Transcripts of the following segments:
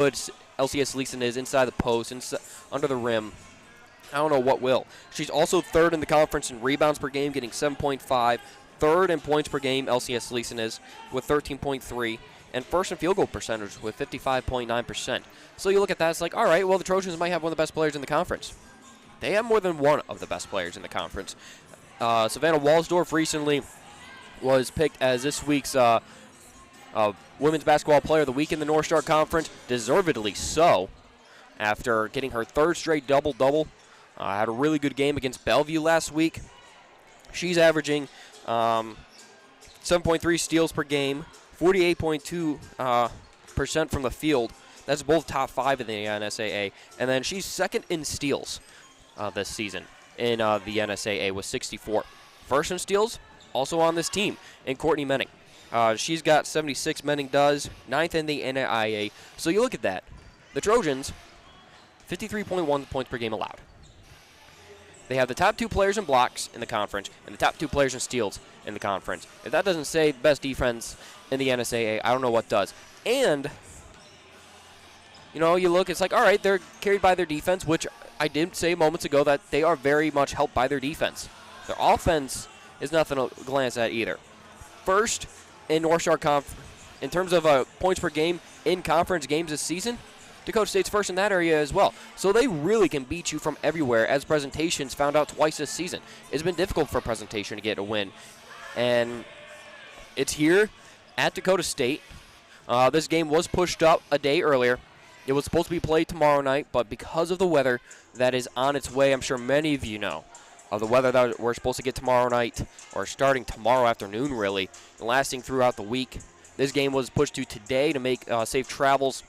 LCS Leeson is inside the post, under the rim. I don't know what will. She's also third in the conference in rebounds per game, getting 7.5. Third in points per game, LCS Leeson is, with 13.3. And first in field goal percentage with 55.9%. So you look at that, it's like, all right, well, the Trojans might have one of the best players in the conference. They have more than one of the best players in the conference. Savannah Walsdorf recently was picked as this week's Women's Basketball Player of the Week in the North Star Conference, deservedly so, after getting her third straight double-double. Had a really good game against Bellevue last week. She's averaging 7.3 steals per game, 48.2% from the field. That's both top 5 in the NSAA. And then she's second in steals this season in the NSAA with 64. First in steals, also on this team, in Courtney Menning. She's got 76, Menning does, 9th in the NAIA. So you look at that. The Trojans, 53.1 points per game allowed. They have the top 2 players in blocks in the conference and the top 2 players in steals in the conference. If that doesn't say best defense in the NSAA, I don't know what does. And, you know, you look, it's like, all right, they're carried by their defense, which I did say moments ago that they are very much helped by their defense. Their offense is nothing to glance at either. First in North Star in terms of points per game in conference games this season, Dakota State's first in that area as well. So they really can beat you from everywhere, as Presentation's found out twice this season. It's been difficult for Presentation to get a win. And it's here at Dakota State. This game was pushed up a day earlier. It was supposed to be played tomorrow night, but because of the weather that is on its way, I'm sure many of you know, of the weather that we're supposed to get tomorrow night, or starting tomorrow afternoon really, and lasting throughout the week. This game was pushed to today to make safe travels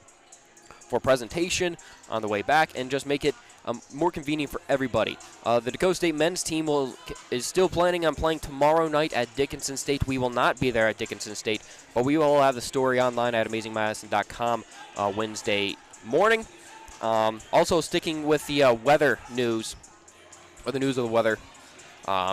for Presentation on the way back and just make it more convenient for everybody. The Dakota State men's team is still planning on playing tomorrow night at Dickinson State. We will not be there at Dickinson State, but we will have the story online at AmazingMadison.com Wednesday morning. Also sticking with the weather news, or the news of the weather,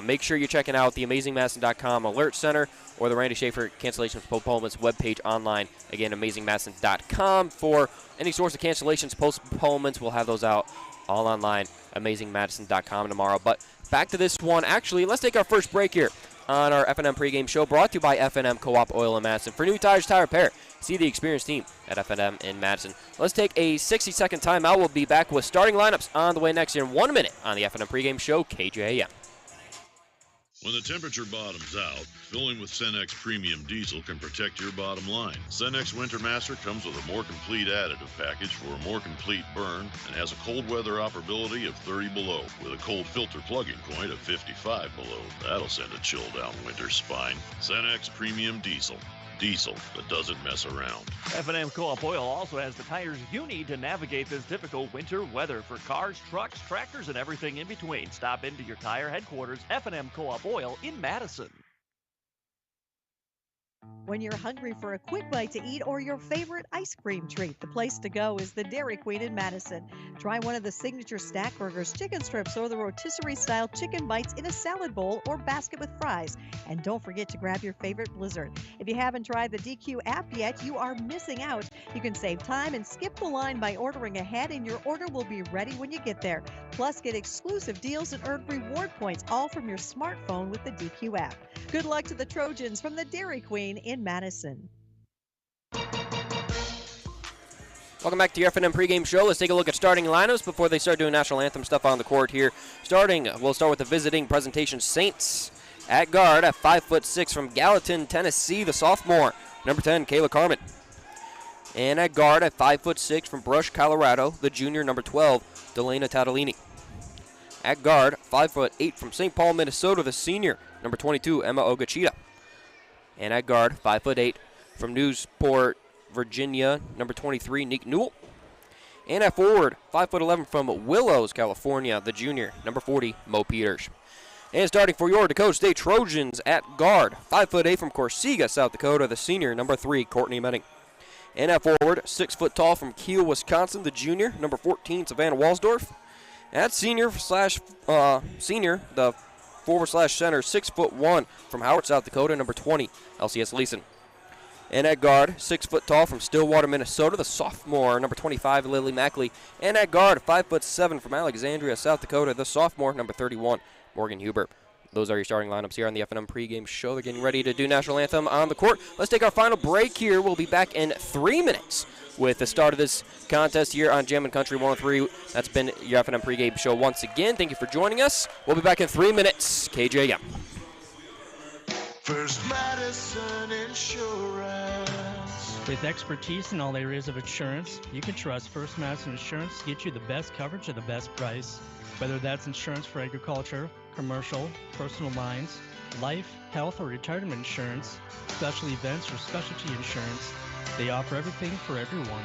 make sure you're checking out the AmazingMadison.com Alert Center or the Randy Schaefer Cancellations Postponements webpage online. Again, AmazingMadison.com for any source of cancellations, postponements. We'll have those out all online, AmazingMadison.com tomorrow. But back to this one. Actually, let's take our first break here on our FNM pregame show, brought to you by FNM Co-op Oil in Madison. For new tires, tire repair, see the experienced team at FNM in Madison. Let's take a 60-second timeout. We'll be back with starting lineups on the way next year in 1 minute on the FNM pregame show, KJAM. When the temperature bottoms out, filling with Cenex Premium Diesel can protect your bottom line. Cenex Winter Master comes with a more complete additive package for a more complete burn and has a cold weather operability of 30 below with a cold filter plug-in point of 55 below. That'll send a chill down winter's spine. Cenex Premium Diesel. Diesel that doesn't mess around. F&M Co-op Oil also has the tires you need to navigate this difficult winter weather for cars, trucks, tractors, and everything in between. Stop into your tire headquarters, F&M Co-op Oil in Madison. When you're hungry for a quick bite to eat or your favorite ice cream treat, the place to go is the Dairy Queen in Madison. Try one of the signature snack burgers, chicken strips, or the rotisserie-style chicken bites in a salad bowl or basket with fries. And don't forget to grab your favorite Blizzard. If you haven't tried the DQ app yet, you are missing out. You can save time and skip the line by ordering ahead, and your order will be ready when you get there. Plus, get exclusive deals and earn reward points, all from your smartphone with the DQ app. Good luck to the Trojans from the Dairy Queen in Madison. Welcome back to your FNM pregame show. Let's take a look at starting lineups before they start doing national anthem stuff on the court here. We'll start with the visiting Presentation Saints. At guard, at 5'6" from Gallatin, Tennessee, the sophomore, number 10, Kayla Carmen. And at guard, at 5'6" from Brush, Colorado, the junior, number 12, Delana Tatalini. At guard, 5'8" from St. Paul, Minnesota, the senior, number 22, Emma Ogachita. And at guard, 5'8" from Newport, Virginia, number 23, Nick Newell. And at forward, 5'11" from Willows, California, the junior, number 40, Mo Peters. And starting for your Dakota State Trojans at guard, 5'8" from Corsiga, South Dakota, the senior, number 3, Courtney Menning. And at forward, 6 foot tall from Kiel, Wisconsin, the junior, number 14, Savannah Walsdorf. At senior, the forward/center, 6'1" from Howard, South Dakota, number 20, LCS Leeson. And at guard, 6 foot tall from Stillwater, Minnesota, the sophomore, number 25, Lily Mackley. And at guard, 5'7" from Alexandria, South Dakota, the sophomore, number 31, Morgan Huber. Those are your starting lineups here on the F&M pregame show. They're getting ready to do national anthem on the court. Let's take our final break here. We'll be back in 3 minutes with the start of this contest here on Jammin' Country 103. That's been your F&M pregame show once again. Thank you for joining us. We'll be back in 3 minutes. KJM. First Madison Insurance. With expertise in all areas of insurance, you can trust First Madison Insurance to get you the best coverage at the best price. Whether that's insurance for agriculture, commercial, personal lines, life, health, or retirement insurance, special events, or specialty insurance, they offer everything for everyone.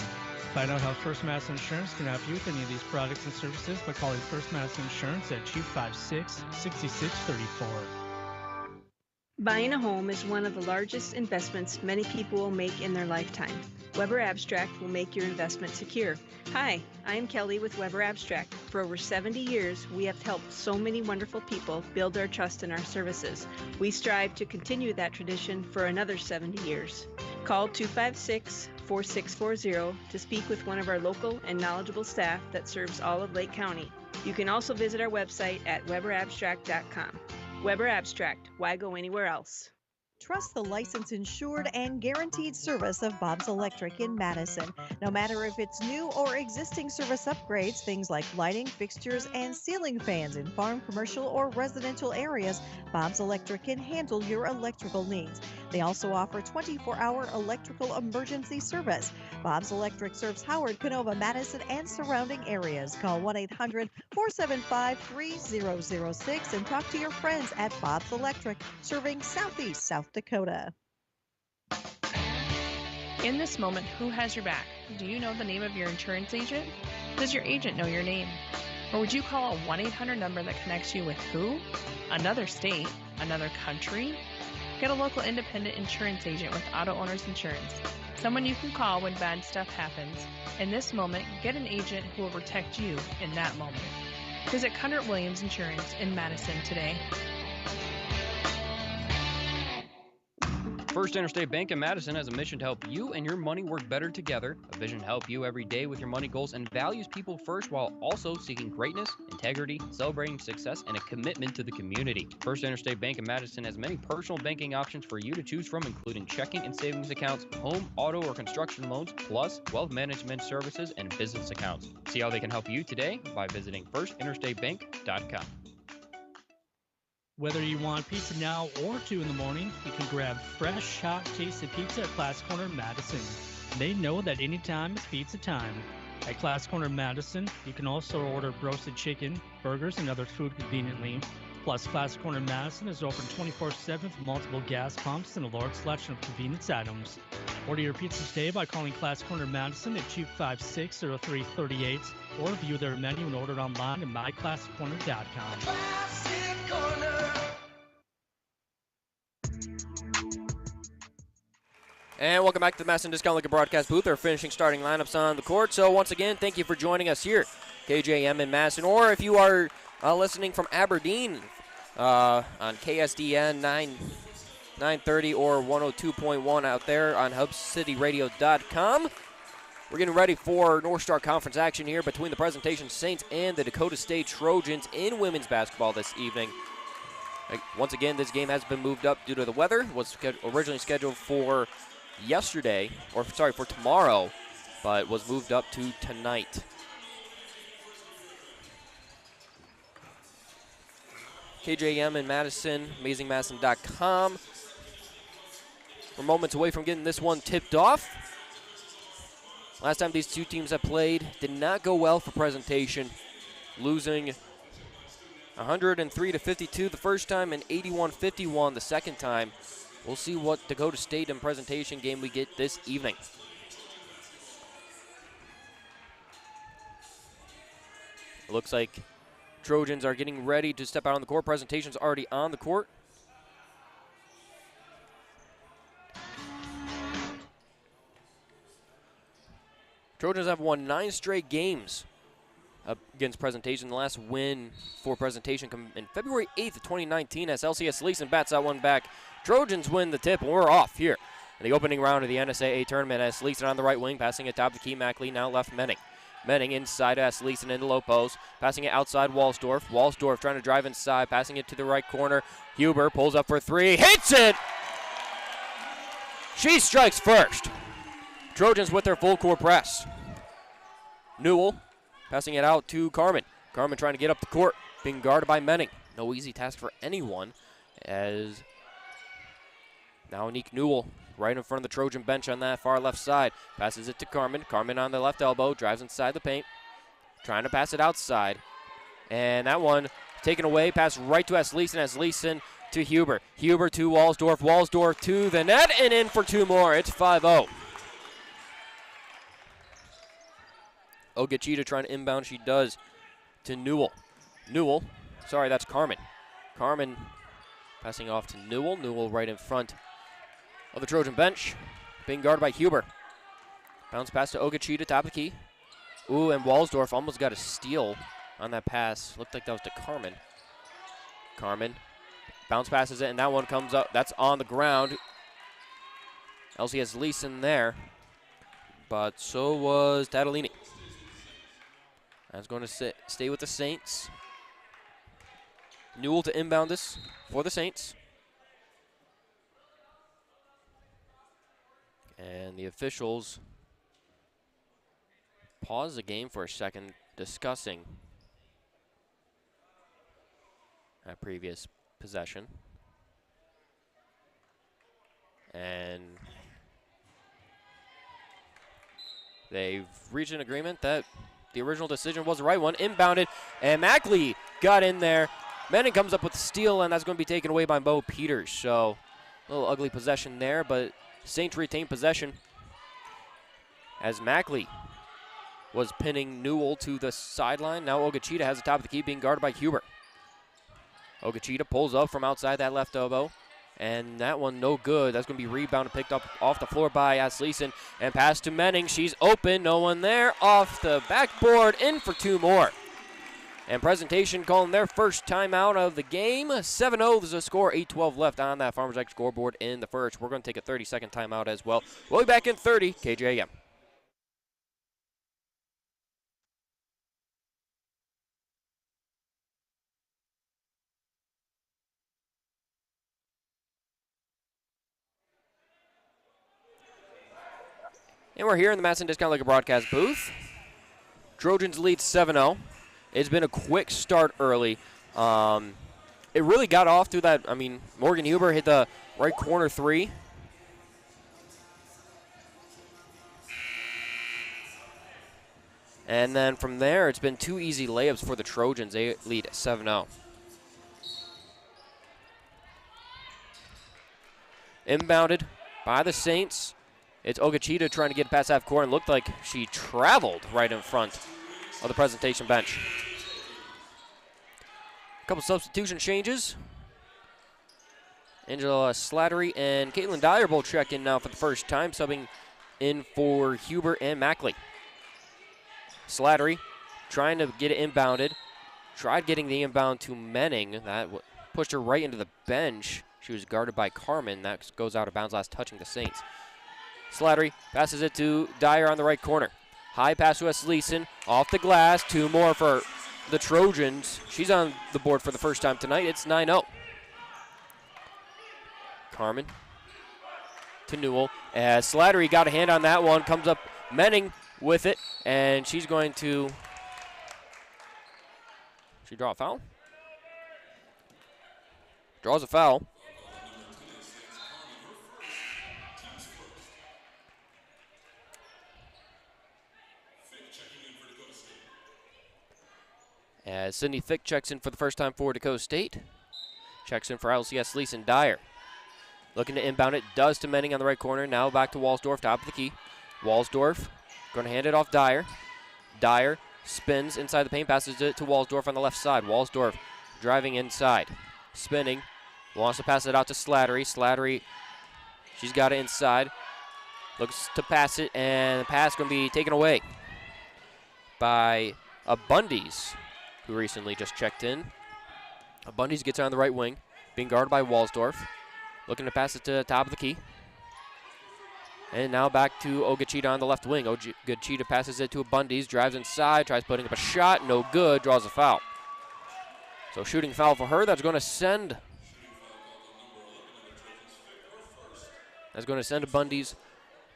Find out how First Madison Insurance can help you with any of these products and services by calling First Madison Insurance at 256-6634. Buying a home is one of the largest investments many people will make in their lifetime. Weber Abstract will make your investment secure. Hi, I am Kelly with Weber Abstract. For over 70 years, we have helped so many wonderful people build their trust in our services. We strive to continue that tradition for another 70 years. Call 256-4640 to speak with one of our local and knowledgeable staff that serves all of Lake County. You can also visit our website at weberabstract.com. Weber Abstract, why go anywhere else? Trust the licensed, insured, and guaranteed service of Bob's Electric in Madison. No matter if it's new or existing service upgrades, things like lighting, fixtures, and ceiling fans in farm, commercial, or residential areas, Bob's Electric can handle your electrical needs. They also offer 24-hour electrical emergency service. Bob's Electric serves Howard, Canova, Madison, and surrounding areas. Call 1-800-475-3006 and talk to your friends at Bob's Electric, serving Southeast South Dakota. In this moment, who has your back? Do you know the name of your insurance agent? Does your agent know your name? Or would you call a 1-800 number that connects you with who? Another state? Another country? Get a local independent insurance agent with Auto Owners Insurance. Someone you can call when bad stuff happens. In this moment, get an agent who will protect you in that moment. Visit Cundert Williams Insurance in Madison today. First Interstate Bank in Madison has a mission to help you and your money work better together, a vision to help you every day with your money goals, and values people first while also seeking greatness, integrity, celebrating success, and a commitment to the community. First Interstate Bank in Madison has many personal banking options for you to choose from, including checking and savings accounts, home, auto, or construction loans, plus wealth management services and business accounts. See how they can help you today by visiting firstinterstatebank.com. Whether you want pizza now or 2 in the morning, you can grab fresh, hot, tasty pizza at Class Corner Madison. They know that anytime is pizza time. At Class Corner Madison, you can also order roasted chicken, burgers, and other food conveniently. Plus, Class Corner Madison is open 24/7 with multiple gas pumps and a large selection of convenience items. Order your pizza today by calling Class Corner Madison at 256-0338 or view their menu and order online at myclasscorner.com. Classic Corner. And welcome back to the Madison Discount Liquor Broadcast booth. Our finishing starting lineups on the court. So once again, thank you for joining us here, KJM in Madison. Or if you are listening from Aberdeen on KSDN 930 or 102.1 out there on hubcityradio.com. We're getting ready for North Star Conference action here between the Presentation Saints and the Dakota State Trojans in women's basketball this evening. Once again, this game has been moved up due to the weather. It was originally scheduled for for tomorrow, but was moved up to tonight. KJM in Madison, amazingmadison.com. We're moments away from getting this one tipped off. Last time these two teams have played did not go well for Presentation, losing 103-52 the first time and 81-51 the second time. We'll see what Dakota State and Presentation game we get this evening. It looks like Trojans are getting ready to step out on the court. Presentation's already on the court. Trojans have won 9 straight games against Presentation. The last win for Presentation come in February 8th of 2019 as LCS Leeson bats that one back. Trojans win the tip, and we're off here in the opening round of the NSAA tournament. As Leeson on the right wing, passing it top of the key. Mackley now left Menning. Menning inside as Leeson into low post, passing it outside Walsdorf. Walsdorf trying to drive inside, passing it to the right corner. Huber pulls up for three, hits it! She strikes first. Trojans with their full court press. Newell passing it out to Carmen. Carmen trying to get up the court, being guarded by Menning. No easy task for anyone, as now Nick Newell right in front of the Trojan bench on that far left side. Passes it to Carmen. Carmen on the left elbow, drives inside the paint, trying to pass it outside. And that one taken away, pass right to Leeson, as Leeson to Huber. Huber to Walsdorf. Walsdorf to the net and in for two more. It's 5-0. Ogachita trying to inbound. She does to Newell. Sorry, that's Carmen. Carmen passing off to Newell. Newell right in front of the Trojan bench, being guarded by Huber. Bounce pass to Ogachita, top of the key. Ooh, and Walsdorf almost got a steal on that pass. Looked like that was to Carmen. Carmen bounce passes it, and that one comes up. That's on the ground. Elsie has Leeson there, but so was Tatalini. That's going to stay with the Saints. Newell to inbound this for the Saints. And the officials pause the game for a second, discussing that previous possession. And they've reached an agreement that the original decision was the right one. Inbounded, and Mackley got in there. Menning comes up with the steal, and that's going to be taken away by Bo Peters. So a little ugly possession there, but Saints retain possession as Mackley was pinning Newell to the sideline. Now Ogachita has the top of the key, being guarded by Huber. Ogachita pulls up from outside that left elbow, and that one no good. That's going to be rebounded, picked up off the floor by Asleason, and pass to Menning. She's open, no one there. Off the backboard, in for two more. And Presentation calling their first timeout of the game. 7-0 is the score, 8:12 left on that Farmers X scoreboard in the first. We're going to take a 30-second timeout as well. We'll be back in 30, KJM. And we're here in the Madison Discount Liquor broadcast booth. Trojans lead 7-0. It's been a quick start early. It really got off to that. Morgan Huber hit the right corner three. And then from there, it's been two easy layups for the Trojans. They lead 7-0. Inbounded by the Saints. It's Ogachita trying to get past half court, and looked like she traveled right in front of the Presentation bench. A couple substitution changes. Angela Slattery and Caitlin Dyer both check in now for the first time, subbing in for Huber and Mackley. Slattery trying to get it inbounded. Tried getting the inbound to Menning. That pushed her right into the bench. She was guarded by Carmen. That goes out of bounds, last touching the Saints. Slattery passes it to Dyer on the right corner. High pass to Leeson, off the glass. Two more for the Trojans. She's on the board for the first time tonight. It's 9-0. Carmen to Newell. As Slattery got a hand on that one, comes up Menning with it, and she's going to. She draw a foul? Draws a foul. As Sydney Fick checks in for the first time for Dakota State. Checks in for LCS Leeson Dyer. Looking to inbound it, does to Menning on the right corner. Now back to Walsdorf, top of the key. Walsdorf going to hand it off Dyer. Dyer spins inside the paint, passes it to Walsdorf on the left side. Walsdorf driving inside, spinning, wants to pass it out to Slattery. Slattery, she's got it inside. Looks to pass it, and the pass going to be taken away by Abundis, who recently just checked in. Abundis gets on the right wing, being guarded by Walsdorf. Looking to pass it to the top of the key. And now back to Ogachita on the left wing. Ogachita passes it to Bundy's, drives inside, tries putting up a shot, no good, draws a foul. So shooting foul for her, that's going to send Bundy's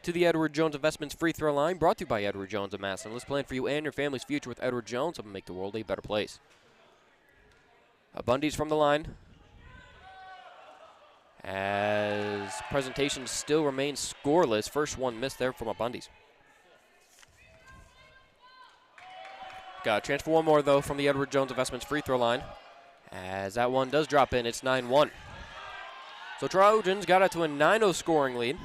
to the Edward Jones Investments free throw line, brought to you by Edward Jones of Madison. Let's plan for you and your family's future with Edward Jones and make the world a better place. Bundy's from the line, as presentation still remains scoreless. First one missed there from Bundy's. Got a chance for one more, though, from the Edward Jones Investments free throw line, as that one does drop in. It's 9-1. So Trojans got it to a 9-0 scoring lead.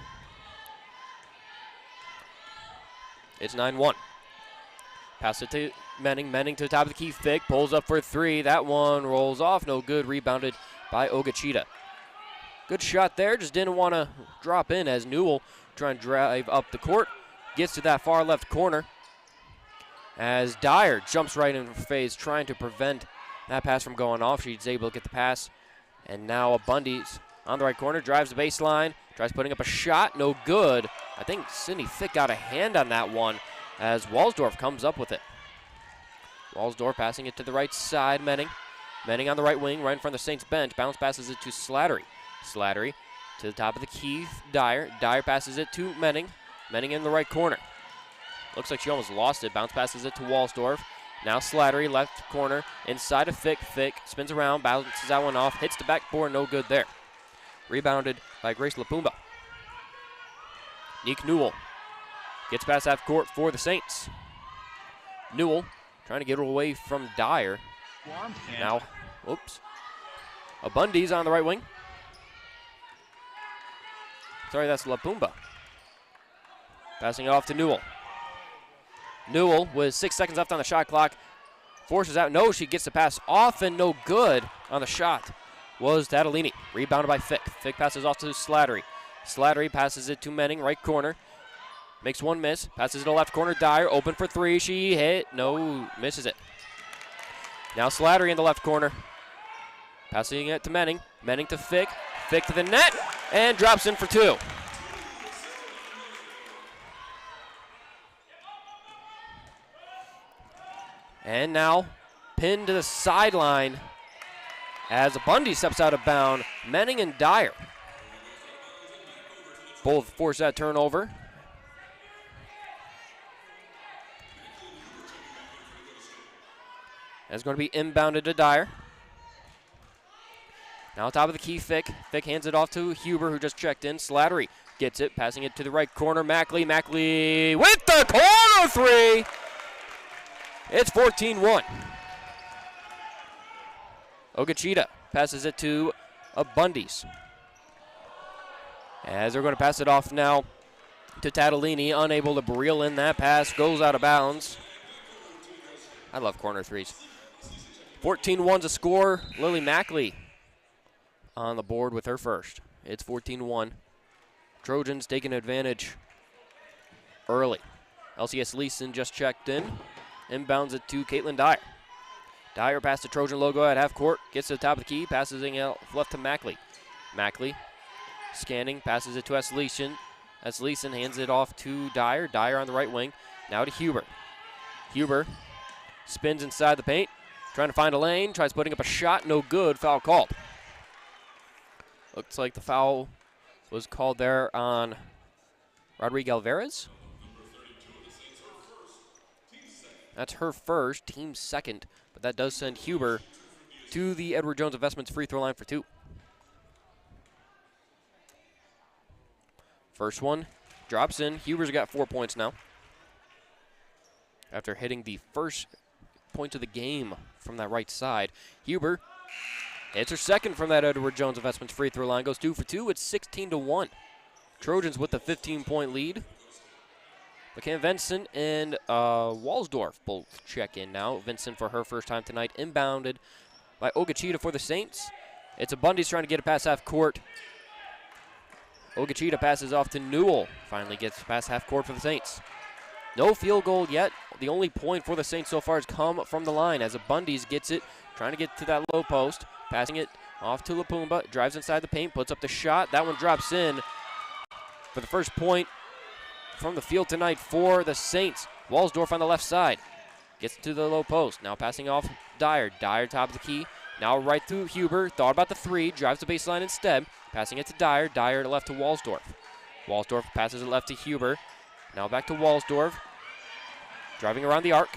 It's 9-1. Pass it to Menning. Menning to the top of the key. Fick pulls up for three. That one rolls off. No good. Rebounded by Ogachita. Good shot there. Just didn't want to drop in as Newell trying to drive up the court. Gets to that far left corner as Dyer jumps right in her face, trying to prevent that pass from going off. She's able to get the pass. And now Bundy's on the right corner. Drives the baseline. Tries putting up a shot. No good. I think Sydney Fick got a hand on that one as Walsdorf comes up with it. Walsdorf passing it to the right side. Menning. Menning on the right wing, right in front of the Saints bench. Bounce passes it to Slattery. Slattery to the top of the key. Dyer. Dyer passes it to Menning. Menning in the right corner. Looks like she almost lost it. Bounce passes it to Walsdorf. Now Slattery, left corner, inside of Fick. Fick spins around, bounces that one off, hits the backboard, no good there. Rebounded by Grace Lapumba. Nick Newell gets past half court for the Saints. Newell trying to get away from Dyer. Now, whoops. Bundy's on the right wing. Sorry, that's Lapumba. Passing it off to Newell. Newell with 6 seconds left on the shot clock. Forces out. No, she gets the pass off and no good on the shot. Was Tatalini. Rebounded by Fick. Fick passes off to Slattery. Slattery passes it to Menning, right corner. Makes one miss. Passes it to left corner. Dyer open for three. She hit. No, misses it. Now Slattery in the left corner. Passing it to Menning. Menning to Fick. Fick to the net. And drops in for two. And now pinned to the sideline as Bundy steps out of bounds. Menning and Dyer both force that turnover. That's going to be inbounded to Dyer. Now top of the key, Fick. Fick hands it off to Huber, who just checked in. Slattery gets it, passing it to the right corner. Mackley. Mackley with the corner three. It's 14-1. Ogachita passes it to Bundy's. As they're going to pass it off now to Tatalini, unable to reel in that pass, goes out of bounds. I love corner threes. 14-1's a score. Lily Mackley on the board with her first. It's 14-1. Trojans taking advantage early. LCS Leeson just checked in. Inbounds it to Caitlin Dyer. Dyer past the Trojan logo at half court. Gets to the top of the key. Passes it out left to Mackley. Mackley scanning. Passes it to Esleason. Esleason hands it off to Dyer. Dyer on the right wing. Now to Huber. Huber spins inside the paint. Trying to find a lane. Tries putting up a shot. No good. Foul called. Looks like the foul was called there on Rodrigo Alvarez. That's her first, team second, but that does send Huber to the Edward Jones Investments free throw line for two. First one drops in. Huber's got 4 points now, after hitting the first point of the game from that right side. Huber hits her second from that Edward Jones Investments free throw line. Goes 2 for 2. It's 16-1. Trojans with the 15-point lead. McCann Vincent and Walsdorf both check in now. Vincent for her first time tonight. Inbounded by Ogachita for the Saints. It's Bundy's trying to get it past half court. Ogachita passes off to Newell. Finally gets past half court for the Saints. No field goal yet. The only point for the Saints so far has come from the line as Bundy's gets it, trying to get to that low post. Passing it off to Lapumba. Drives inside the paint, puts up the shot. That one drops in for the first point from the field tonight for the Saints. Walsdorf on the left side. Gets to the low post. Now passing off Dyer. Dyer top of the key. Now right through Huber. Thought about the three. Drives the baseline instead. Passing it to Dyer. Dyer to left to Walsdorf. Walsdorf passes it left to Huber. Now back to Walsdorf. Driving around the arc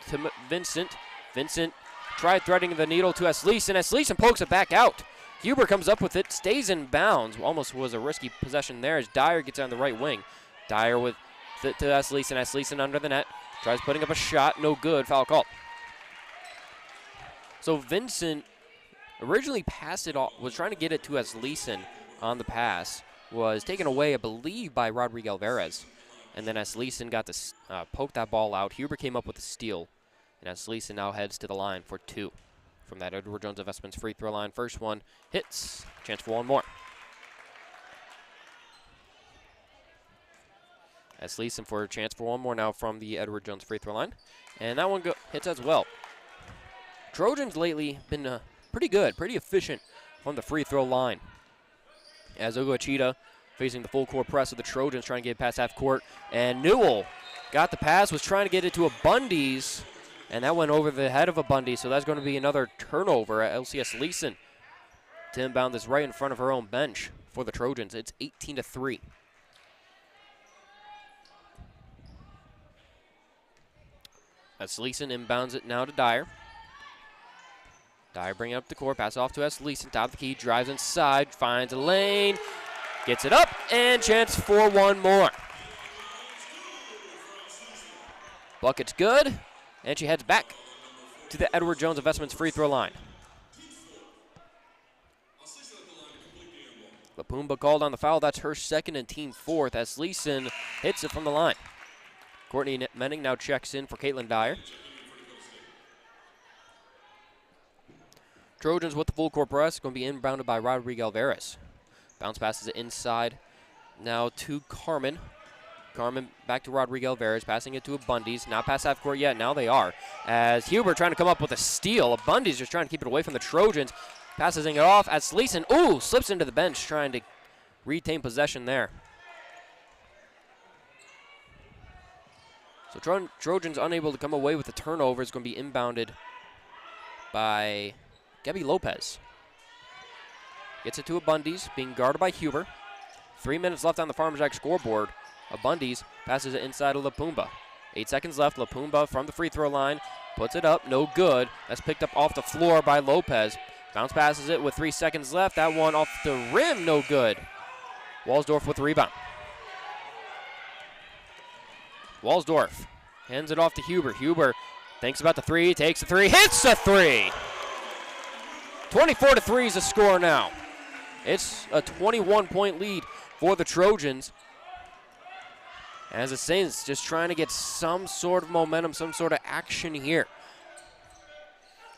to Vincent. Vincent tried threading the needle to Esleeson. Esleeson pokes it back out. Huber comes up with it, stays in bounds. Almost was a risky possession there as Dyer gets on the right wing. Dyer with it to Esleeson. Esleeson under the net. Tries putting up a shot. No good. Foul call. So Vincent originally passed it off, was trying to get it to Esleeson on the pass. Was taken away, I believe, by Rodrigo Alvarez. And then Esleeson got to poke that ball out. Huber came up with a steal. And Esleeson now heads to the line for two. From that Edward Jones Investments free throw line. First one hits. Chance for one more. Esleeson for a chance for one more now from the Edward Jones free throw line. And that one hits as well. Trojans lately been pretty good, pretty efficient from the free throw line. As Oguachita facing the full court press of the Trojans, trying to get past half court. And Newell got the pass, was trying to get it to a Bundy's. And that went over the head of a Bundy, so that's going to be another turnover at LCS Leeson. To inbound this right in front of her own bench for the Trojans. It's 18-3. As Leeson inbounds it now to Dyer. Dyer bringing up the court, pass off to Esleeson, top of the key, drives inside, finds a lane, gets it up, and chance for one more. Bucket's good. And she heads back to the Edward Jones Investments free throw line. Lapumba called on the foul. That's her second and team fourth as Leeson hits it from the line. Courtney Menning now checks in for Caitlin Dyer. Trojans with the full court press. Going to be inbounded by Rodrigo Alvarez. Bounce passes it inside now to Carmen. Carmen back to Rodrigo Alvarez, passing it to a Bundy's. Not past half court yet, now they are. As Huber trying to come up with a steal. A Bundy's just trying to keep it away from the Trojans. Passes it off as Sleason, slips into the bench, trying to retain possession there. So Trojans unable to come away with the turnover. Is going to be inbounded by Gabby Lopez. Gets it to a Bundy's, being guarded by Huber. 3 minutes left on the Farmers Jack scoreboard. A Bundy's passes it inside of Lapumba. 8 seconds left. Lapumba from the free throw line puts it up. No good. That's picked up off the floor by Lopez. Bounce passes it with 3 seconds left. That one off the rim. No good. Walsdorf with the rebound. Walsdorf hands it off to Huber. Huber thinks about the three. Takes the three. Hits the three. 24-3 is the score now. It's a 21-point lead for the Trojans. As the Saints just trying to get some sort of momentum, some sort of action here.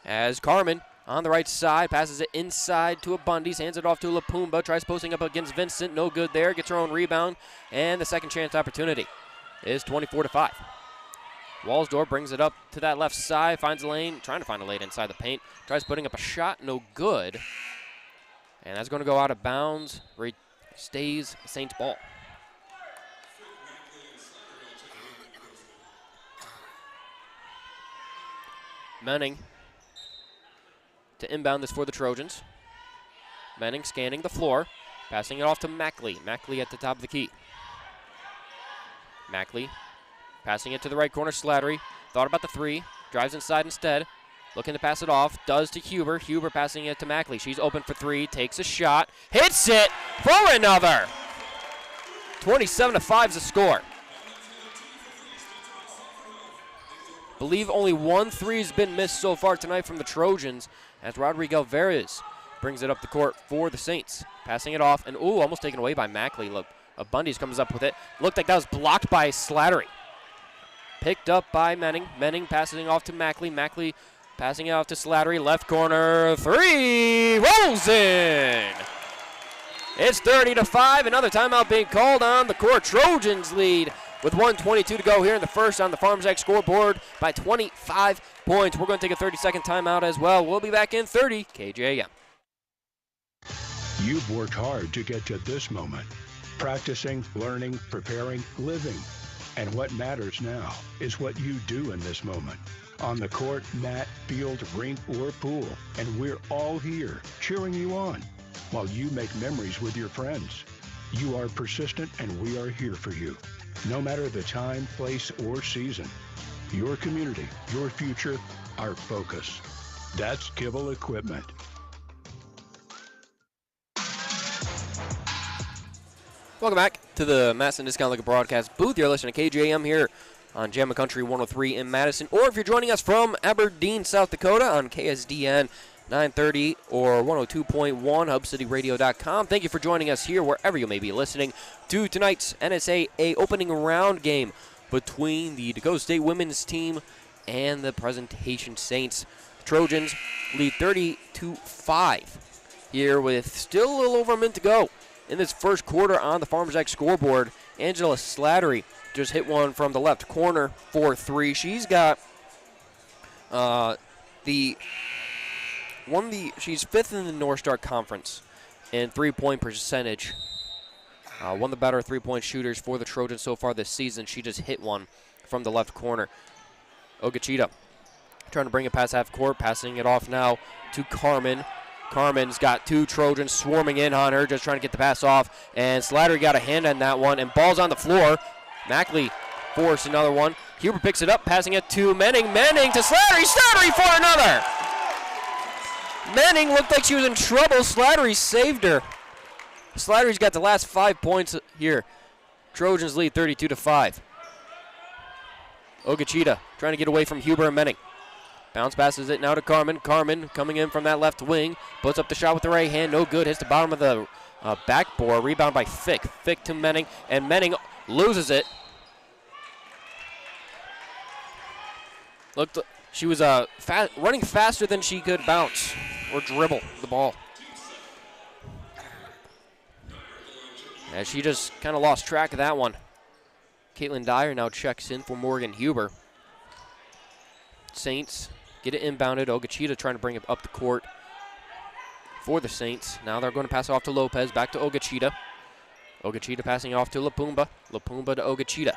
As Carmen on the right side passes it inside to a Bundy's, hands it off to Lapumba, tries posting up against Vincent, no good there, gets her own rebound, and the second chance opportunity is 24-5. Walsdorf brings it up to that left side, finds a lane, trying to find a lane inside the paint, tries putting up a shot, no good. And that's going to go out of bounds, where he stays Saints ball. Menning to inbound this for the Trojans. Menning scanning the floor, passing it off to Mackley. Mackley at the top of the key. Mackley passing it to the right corner. Slattery thought about the three, drives inside instead. Looking to pass it off, does to Huber. Huber passing it to Mackley. She's open for three, takes a shot, hits it for another. 27-5 is the score. Believe only 1 3 has been missed so far tonight from the Trojans as Rodrigo Alvarez brings it up the court for the Saints. Passing it off, and almost taken away by Mackley. Look, Bundy's comes up with it. Looked like that was blocked by Slattery. Picked up by Menning. Menning passing off to Mackley. Mackley passing it off to Slattery. Left corner, three, rolls in. It's 30-5. Another timeout being called on the court. Trojans lead with 1:22 to go here in the first on the Farmers X scoreboard by 25 points. We're going to take a 30-second timeout as well. We'll be back in 30 KJM. You've worked hard to get to this moment. Practicing, learning, preparing, living. And what matters now is what you do in this moment. On the court, mat, field, rink, or pool. And we're all here cheering you on while you make memories with your friends. You are persistent and we are here for you. No matter the time, place, or season. Your community, your future, our focus. That's Kibble Equipment. Welcome back to the Madison Discount Liquor broadcast booth. You're listening to KJM here on Jamma Country 103 in Madison, or if you're joining us from Aberdeen, South Dakota on KSDN 930 or 102.1, hubcityradio.com. Thank you for joining us here wherever you may be listening to tonight's NSAA opening round game between the Dakota State women's team and the Presentation Saints. The Trojans lead 30-5 here with still a little over a minute to go in this first quarter on the Farmers X scoreboard. Angela Slattery just hit one from the left corner for 3. She's got she's 5th in the North Star Conference in three-point percentage. One of the better three-point shooters for the Trojans so far this season. She just hit one from the left corner. Ogachita trying to bring it past half court, passing it off now to Carmen. Carmen's got 2 Trojans swarming in on her, just trying to get the pass off. And Slattery got a hand on that one, and ball's on the floor. Mackley forced another one. Huber picks it up, passing it to Menning. Menning to Slattery. Slattery for another. Menning looked like she was in trouble. Slattery saved her. Slattery's got the last 5 points here. Trojans lead 32-5. Ogachita trying to get away from Huber and Menning. Bounce passes it now to Carmen. Carmen coming in from that left wing. Puts up the shot with the right hand. No good. Hits the bottom of the backboard. Rebound by Fick. Fick to Menning. And Menning loses it. Looked, she was running faster than she could bounce or dribble the ball. As she just kind of lost track of that one. Caitlin Dyer now checks in for Morgan Huber. Saints get it inbounded. Ogachita trying to bring it up the court for the Saints. Now they're going to pass it off to Lopez. Back to Ogachita. Ogachita passing off to Lapumba. Lapumba to Ogachita.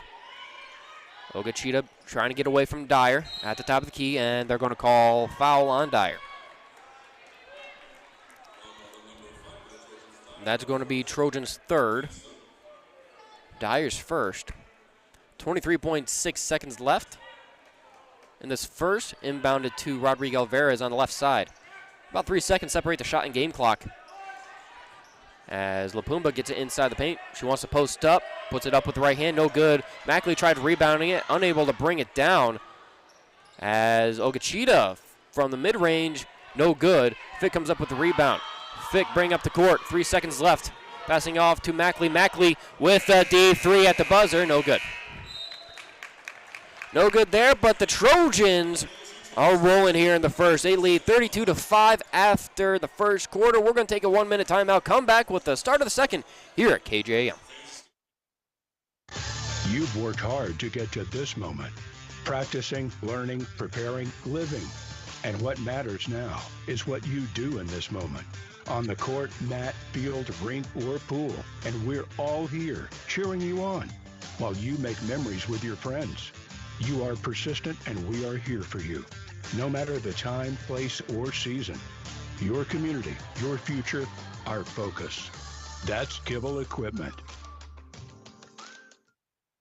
Ogachita trying to get away from Dyer at the top of the key, and they're going to call foul on Dyer. That's going to be Trojans' third. Dyer's first. 23.6 seconds left in this first. Inbounded to Rodrigo Alvarez on the left side. About 3 seconds separate the shot and game clock. As Lapumba gets it inside the paint. She wants to post up. Puts it up with the right hand. No good. Mackley tried rebounding it. Unable to bring it down. As Ogachita from the mid-range. No good. Fick comes up with the rebound. Fick bring up the court. 3 seconds left. Passing off to Mackley. Mackley with a D3 at the buzzer. No good. No good there, but the Trojans are rolling here in the first. They lead 32-5 after the first quarter. We're going to take a 1-minute timeout. Come back with the start of the second here at KJM. You've worked hard to get to this moment. Practicing, learning, preparing, living. And what matters now is what you do in this moment. On the court, mat, field, rink, or pool. And we're all here cheering you on while you make memories with your friends. You are persistent and we are here for you. No matter the time, place, or season. Your community, your future, our focus. That's Kibble Equipment.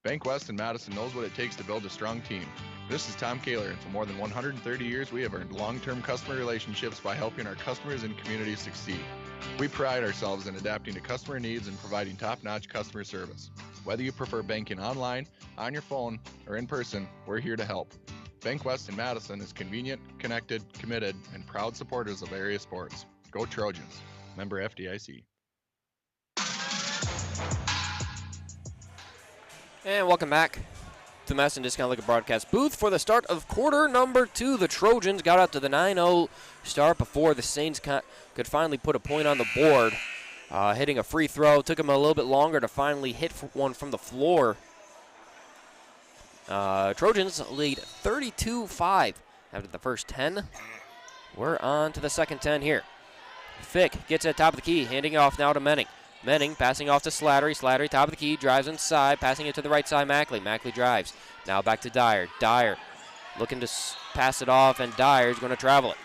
Bank West in Madison knows what it takes to build a strong team. This is Tom Kaler, and for more than 130 years, we have earned long-term customer relationships by helping our customers and communities succeed. We pride ourselves in adapting to customer needs and providing top-notch customer service. Whether you prefer banking online, on your phone, or in person, we're here to help. Bank West in Madison is convenient, connected, committed, and proud supporters of area sports. Go Trojans. Member FDIC. And welcome back to the Madison Discount Liquor broadcast booth for the start of quarter number 2. The Trojans got out to the 9-0 start before the Saints could finally put a point on the board. Hitting a free throw. Took them a little bit longer to finally hit one from the floor. Trojans lead 32-5 after the first 10. We're on to the second 10 here. Fick gets at the top of the key, handing it off now to Menning. Menning passing off to Slattery. Slattery, top of the key, drives inside, passing it to the right side, Mackley. Mackley drives. Now back to Dyer. Dyer looking to pass it off, and Dyer's going to travel it.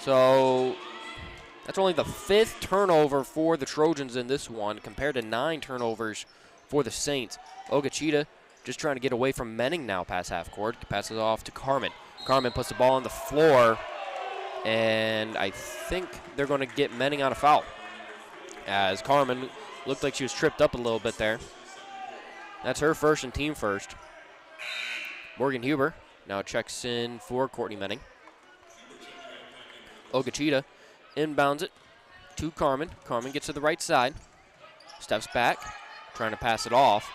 So that's only the 5th turnover for the Trojans in this one, compared to 9 turnovers for the Saints. Ogachita just trying to get away from Menning now past half court. Passes off to Carmen. Carmen puts the ball on the floor, and I think they're going to get Menning on a foul, as Carmen looked like she was tripped up a little bit there. That's her first and team first. Morgan Huber now checks in for Courtney Menning. Ogachita inbounds it to Carmen. Carmen gets to the right side, steps back, trying to pass it off.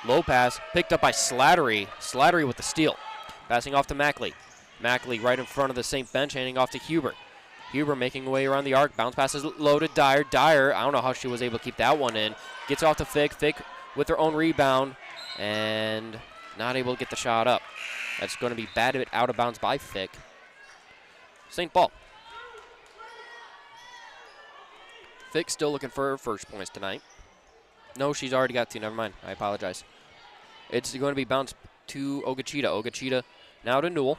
Low pass, picked up by Slattery. Slattery with the steal. Passing off to Mackley. Mackley right in front of the St. bench, handing off to Huber. Huber making way around the arc. Bounce passes low to Dyer. Dyer, I don't know how she was able to keep that one in. Gets off to Fick. Fick with her own rebound and not able to get the shot up. That's going to be batted out of bounds by Fick. St. Paul. Fick still looking for her first points tonight. No, she's already got 2. Never mind. I apologize. It's going to be bounced to Ogachita. Ogachita now to Newell.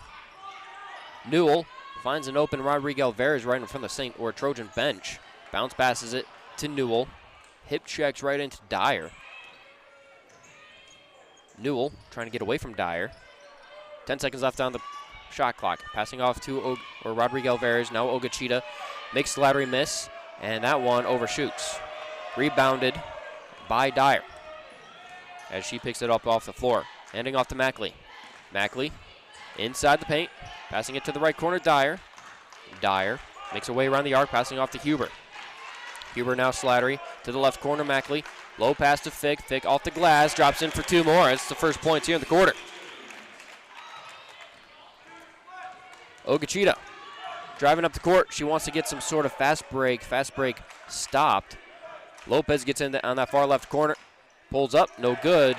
Newell finds an open Rodrigo Alvarez right in front of the St. or Trojan bench. Bounce passes it to Newell. Hip checks right into Dyer. Newell trying to get away from Dyer. 10 seconds left on the shot clock. Passing off to Rodrigo Alvarez. Now Ogachita makes Slattery miss, and that one overshoots. Rebounded by Dyer as she picks it up off the floor. Handing off to Mackley. Mackley inside the paint. Passing it to the right corner, Dyer. Dyer makes her way around the arc, passing off to Huber. Huber now Slattery to the left corner, Mackley. Low pass to Fick. Fick off the glass, drops in for 2 more. It's the first points here in the quarter. Ogachita driving up the court. She wants to get some sort of fast break. Fast break stopped. Lopez gets in on that far left corner. Pulls up, no good.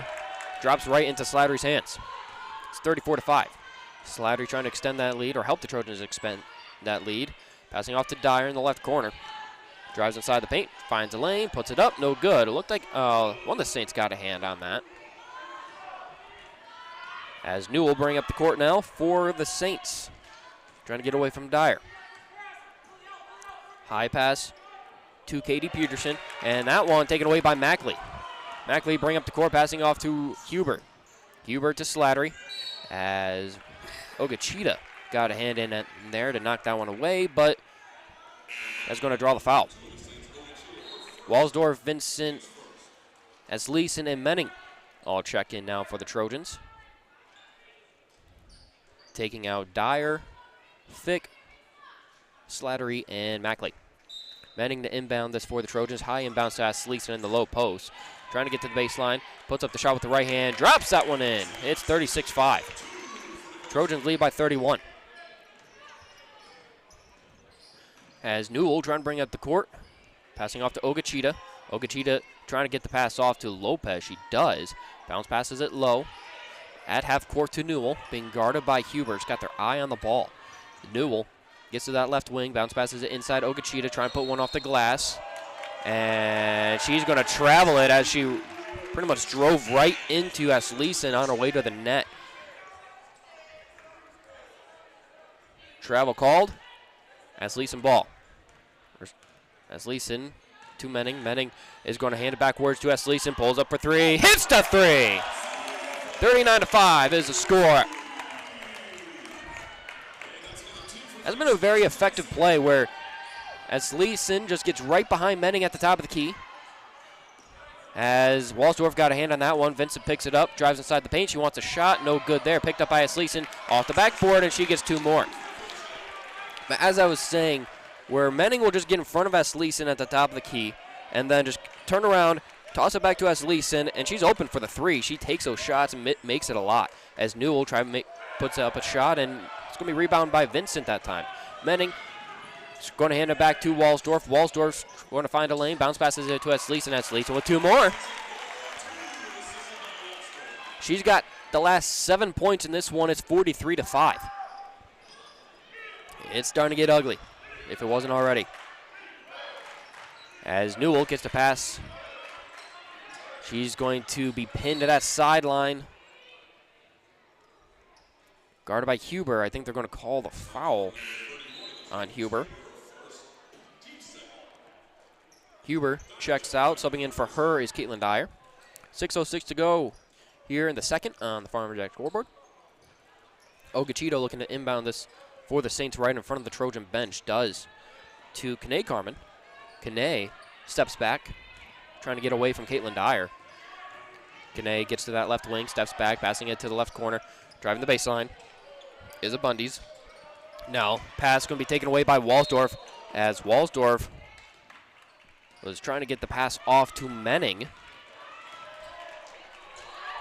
Drops right into Slattery's hands. It's 34-5. Slattery trying to extend that lead, or help the Trojans expand that lead. Passing off to Dyer in the left corner. Drives inside the paint, finds a lane, puts it up, no good. It looked like one of the Saints got a hand on that. As Newell bring up the court now for the Saints. Trying to get away from Dyer. High pass to Katie Peterson, and that one taken away by Mackley. Mackley bring up the court, passing off to Huber. Huber to Slattery, as Ogachita got a hand in there to knock that one away, but that's going to draw the foul. Walsdorf, Vincent, Asleason, and Menning all check in now for the Trojans. Taking out Dyer, Fick, Slattery, and Mackley. Menning to inbound this for the Trojans. High inbounds to Asleason in the low post. Trying to get to the baseline. Puts up the shot with the right hand. Drops that one in. It's 36-5. Trojans lead by 31. As Newell trying to bring up the court. Passing off to Ogachita. Ogachita trying to get the pass off to Lopez. She does. Bounce passes it low. At half court to Newell. Being guarded by Huber. She's got their eye on the ball. Newell gets to that left wing. Bounce passes it inside Ogachita. Trying to put one off the glass. And she's going to travel it as she pretty much drove right into Asleason on her way to the net. Travel called. Asleason ball. Asleason to Menning. Menning is going to hand it backwards to Asleason. Pulls up for 3. Hits the 3. 39-5 is the score. That's been a very effective play where Asleason just gets right behind Menning at the top of the key. As Walsdorf got a hand on that one, Vincent picks it up, drives inside the paint. She wants a shot, no good there. Picked up by Asleason off the backboard, and she gets 2 more. But as I was saying, where Menning will just get in front of Asleason at the top of the key, and then just turn around, toss it back to Asleason, and she's open for the 3. She takes those shots and makes it a lot. As Newell puts up a shot, and it's going to be rebounded by Vincent that time. Menning is going to hand it back to Walsdorf. Walsdorf's going to find a lane, bounce passes it to Asleason. Asleason with 2 more. She's got the last 7 points in this one. It's 43-5. It's starting to get ugly, if it wasn't already. As Newell gets to pass. She's going to be pinned to that sideline. Guarded by Huber. I think they're going to call the foul on Huber. Huber checks out. Subbing in for her is Caitlin Dyer. 6:06 to go here in the second on the Farmer Jack scoreboard. Ogachito looking to inbound this for the Saints right in front of the Trojan bench. Does to Kane Carmen. Kane steps back, trying to get away from Caitlin Dyer. Kane gets to that left wing, steps back, passing it to the left corner, driving the baseline. Is a Bundy's. Now, pass going to be taken away by Walsdorf, as Walsdorf was trying to get the pass off to Menning.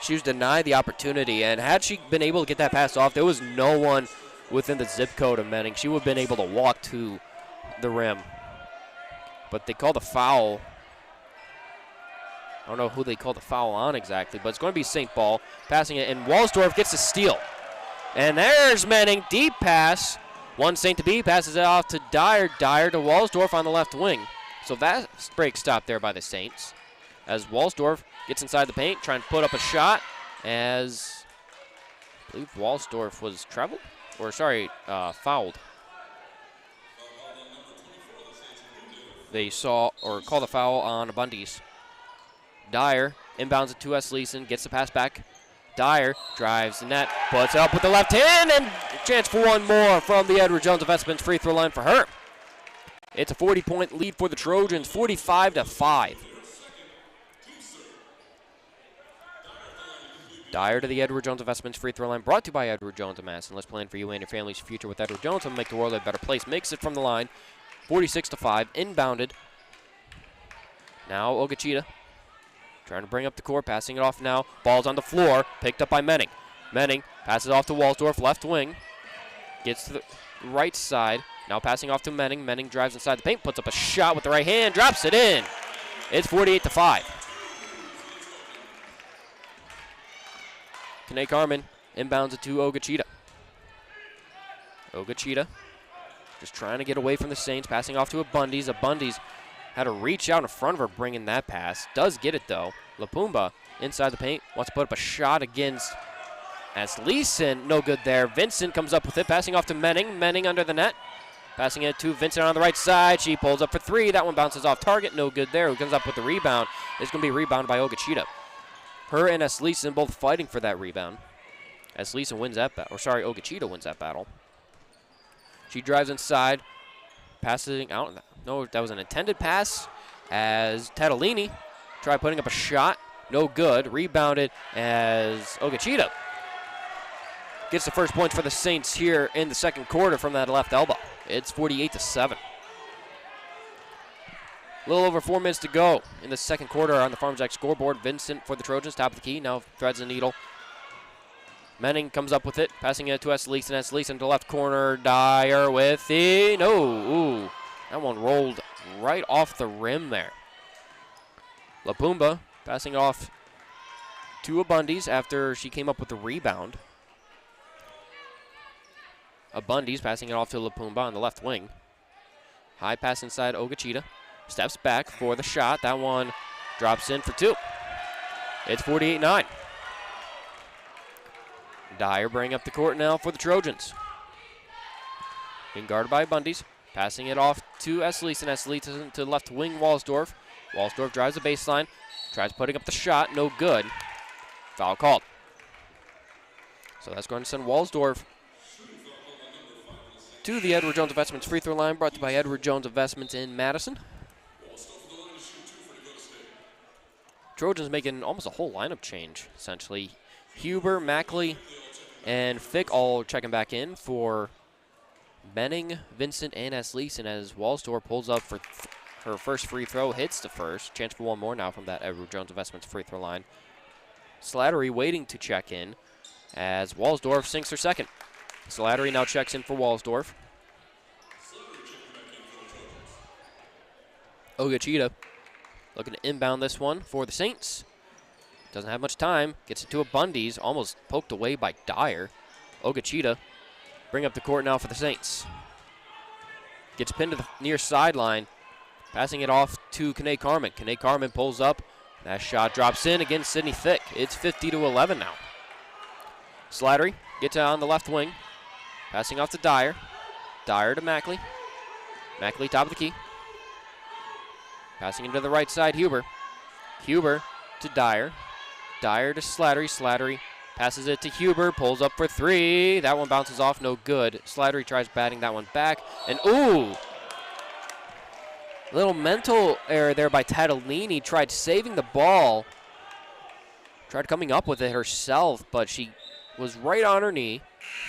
She was denied the opportunity, and had she been able to get that pass off, there was no one within the zip code of Menning. She would have been able to walk to the rim. But they called a foul. I don't know who they called the foul on exactly, but it's going to be St. Paul passing it, and Walsdorf gets a steal. And there's Menning, deep pass. One Saint to be, passes it off to Dyer. Dyer to Walsdorf on the left wing. So that break stopped there by the Saints. As Walsdorf gets inside the paint, trying to put up a shot, as I believe Walsdorf was fouled. They saw or called a foul on Bundy's. Dyer inbounds it to S. Leeson, gets the pass back. Dyer drives the net, puts it up with the left hand, and a chance for one more from the Edward Jones Investments free throw line for her. It's a 40-point lead for the Trojans, 45-5. Dyer to the Edward Jones Investments free throw line, brought to you by Edward Jones of Madison. Let's plan for you and your family's future with Edward Jones and make the world a better place. Makes it from the line, 46-5, inbounded. Now Ogachita trying to bring up the court, passing it off now. Ball's on the floor, picked up by Menning. Menning passes off to Walsdorf, left wing. Gets to the right side. Now passing off to Menning. Menning drives inside the paint, puts up a shot with the right hand, drops it in. It's 48-5. Kane Carmen inbounds it to Ogachita. Ogachita just trying to get away from the Saints, passing off to a Bundy's. A Bundy's had to reach out in front of her, bringing that pass. Does get it, though. Lapumba inside the paint, wants to put up a shot against as Leeson. No good there. Vincent comes up with it, passing off to Menning. Menning under the net. Passing it to Vincent on the right side. She pulls up for three. That one bounces off target. No good there. Who comes up with the rebound? It's going to be rebounded by Ogachita. Her and S. Leeson both fighting for that rebound. S. Leeson wins that battle. Ogachita wins that battle. She drives inside, passes it out. No, that was an intended pass as Tatalini tried putting up a shot. No good. Rebounded as Ogachita gets the first points for the Saints here in the second quarter from that left elbow. It's 48-7. A little over 4 minutes to go in the second quarter on the Farm Jack scoreboard. Vincent for the Trojans, top of the key, now threads the needle. Menning comes up with it, passing it to S. Leeson. S. Leeson to left corner. Dyer with the ooh. That one rolled right off the rim there. Lapumba passing off to a Bundy's after she came up with the rebound. A Bundy's passing it off to Lapumba on the left wing. High pass inside Ogachita. Steps back for the shot. That one drops in for two. It's 48-9. Dyer bringing up the court now for the Trojans. Being guarded by Bundy's. Passing it off to S. Leeson. S. Leeson to left wing Walsdorf. Walsdorf drives the baseline. Tries putting up the shot. No good. Foul called. So that's going to send Walsdorf to the Edward Jones Investments free throw line, brought to you by Edward Jones Investments in Madison. Trojans making almost a whole lineup change, essentially. Huber, Mackley, and Fick all checking back in for Menning, Vincent, and S. Leeson as Walsdorf pulls up for her first free throw, hits the first. Chance for one more now from that Edward Jones Investments free throw line. Slattery waiting to check in as Walsdorf sinks her second. Slattery now checks in for Walsdorf. Ogachita looking to inbound this one for the Saints. Doesn't have much time. Gets it to a Bundy's. Almost poked away by Dyer. Ogachita bring up the court now for the Saints. Gets pinned to the near sideline passing it off to Kanae Carmen. Kanae Carmen pulls up. That shot drops in against Sydney Fick. It's 50-11 now. Slattery gets on the left wing. Passing off to Dyer. Dyer to Mackley. Mackley top of the key. Passing into the right side, Huber. Huber to Dyer. Dyer to Slattery. Slattery passes it to Huber. Pulls up for three. That one bounces off, no good. Slattery tries batting that one back. And ooh! Little mental error there by Tatalini. Tried saving the ball. Tried coming up with it herself, but she was right on her knee.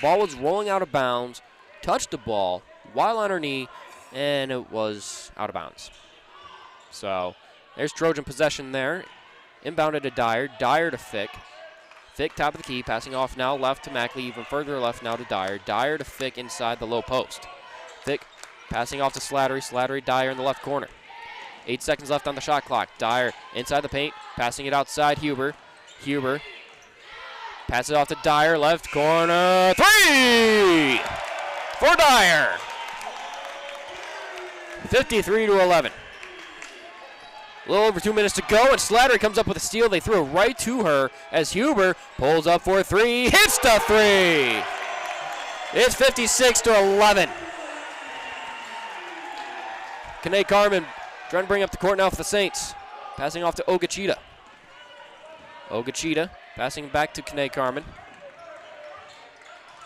Ball was rolling out of bounds. Touched the ball while on her knee, and it was out of bounds. So there's Trojan possession there. Inbounded to Dyer. Dyer to Fick. Fick top of the key. Passing off now left to Mackley. Even further left now to Dyer. Dyer to Fick inside the low post. Fick passing off to Slattery. Slattery, Dyer in the left corner. 8 seconds left on the shot clock. Dyer inside the paint. Passing it outside. Huber. Huber passes it off to Dyer. Left corner. Three for Dyer. 53-11. A little over 2 minutes to go, and Slattery comes up with a steal. They threw it right to her as Huber pulls up for three. Hits the three. It's 56-11. Kanae Carmen trying to bring up the court now for the Saints. Passing off to Ogachita. Ogachita passing back to Kanae Carmen.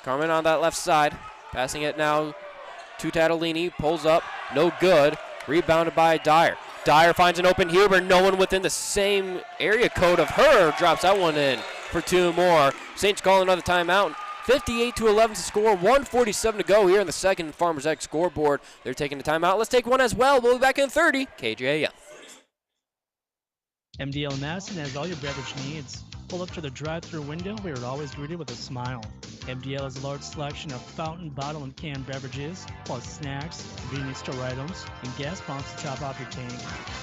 Carmen on that left side. Passing it now to Tatalini. Pulls up. No good. Rebounded by Dyer. Dyer finds an open Huber. No one within the same area code of her. Drops that one in for two more. Saints call another timeout. 58-11 to score. 1:47 to go here in the second Farmers X scoreboard. They're taking a timeout. Let's take one as well. We'll be back in 30. KJAF. MDL Madison has all your beverage needs. Pull up to the drive-thru window. We are always greeted with a smile. MDL has a large selection of fountain, bottle, and canned beverages, plus snacks, convenience store items, and gas pumps to top off your tank.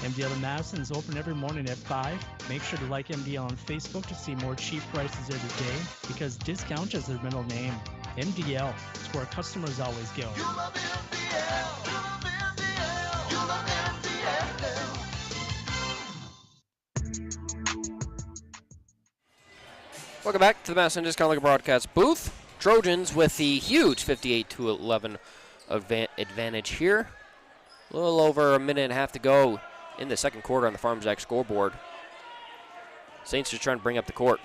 MDL in Madison is open every morning at 5. Make sure to like MDL on Facebook to see more cheap prices every day, because discount is their middle name. MDL, it's where customers always go. You love MDL. You love MDL. You love MDL. Welcome back to the Madison Discount Liquor Broadcast booth. Trojans with the huge 58-11 advantage here. A little over a minute and a half to go in the second quarter on the Farmers X scoreboard. Saints just trying to bring up the court.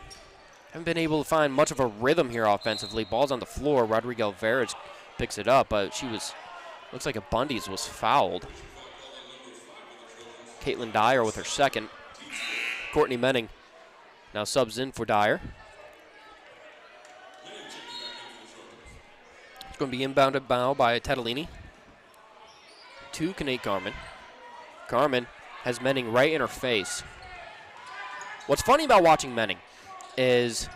Haven't been able to find much of a rhythm here offensively. Ball's on the floor. Rodrigo Alvarez picks it up, but looks like a Bundy's was fouled. Caitlin Dyer with her second. Courtney Menning now subs in for Dyer. It's going to be inbounded now by Tatalini to Kanae Carmen. Carmen has Menning right in her face. What's funny about watching Menning is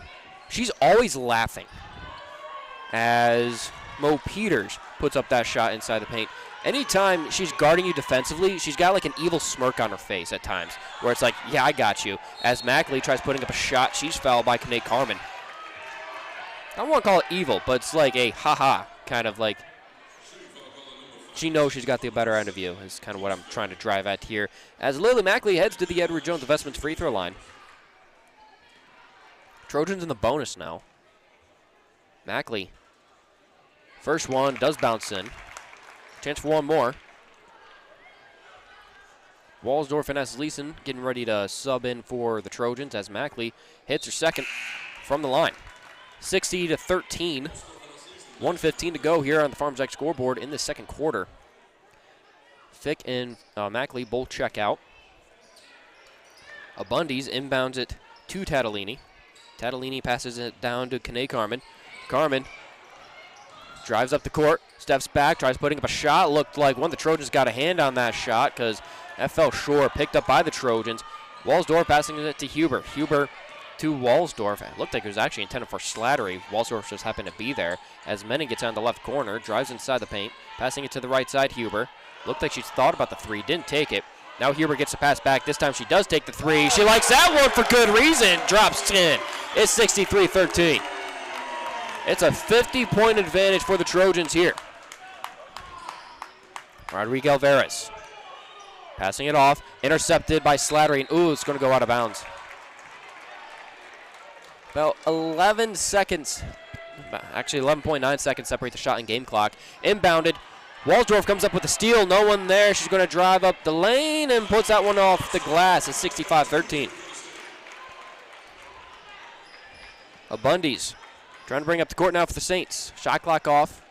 she's always laughing as Mo Peters puts up that shot inside the paint. Anytime she's guarding you defensively, she's got like an evil smirk on her face at times, where it's like, yeah, I got you. As Mackley tries putting up a shot, she's fouled by Kanae Carmen. I don't want to call it evil, but it's like a ha-ha, kind of like she knows she's got the better end of you, is kind of what I'm trying to drive at here. As Lily Mackley heads to the Edward Jones Investments free throw line. Trojans in the bonus now. Mackley, first one, does bounce in. Chance for one more. Walsdorf and S. Leeson getting ready to sub in for the Trojans as Mackley hits her second from the line. 60-13. 1:15 to go here on the Farmers X scoreboard in the second quarter. Fick and Mackley both check out. Abundis inbounds it to Tatalini. Tatalini passes it down to Kanae Carmen. Carmen drives up the court, steps back, tries putting up a shot. Looked like one of the Trojans got a hand on that shot because that fell short, picked up by the Trojans. Walsdorf passing it to Huber. Huber to Walsdorf. It looked like it was actually intended for Slattery. Walsdorf just happened to be there. As Menning gets on the left corner, drives inside the paint, passing it to the right side, Huber. Looked like she's thought about the three, didn't take it. Now Huber gets the pass back. This time she does take the three. She likes that one for good reason. Drops 10. It's 63-13. It's a 50-point advantage for the Trojans here. Rodrigo Alvarez Passing it off. Intercepted by Slattery. Ooh, it's going to go out of bounds. About 11 seconds. Actually, 11.9 seconds separate the shot and game clock. Inbounded. Walsdorf comes up with a steal. No one there. She's going to drive up the lane and puts that one off the glass. It's 65-13. Bundy's trying to bring up the court now for the Saints. Shot clock off.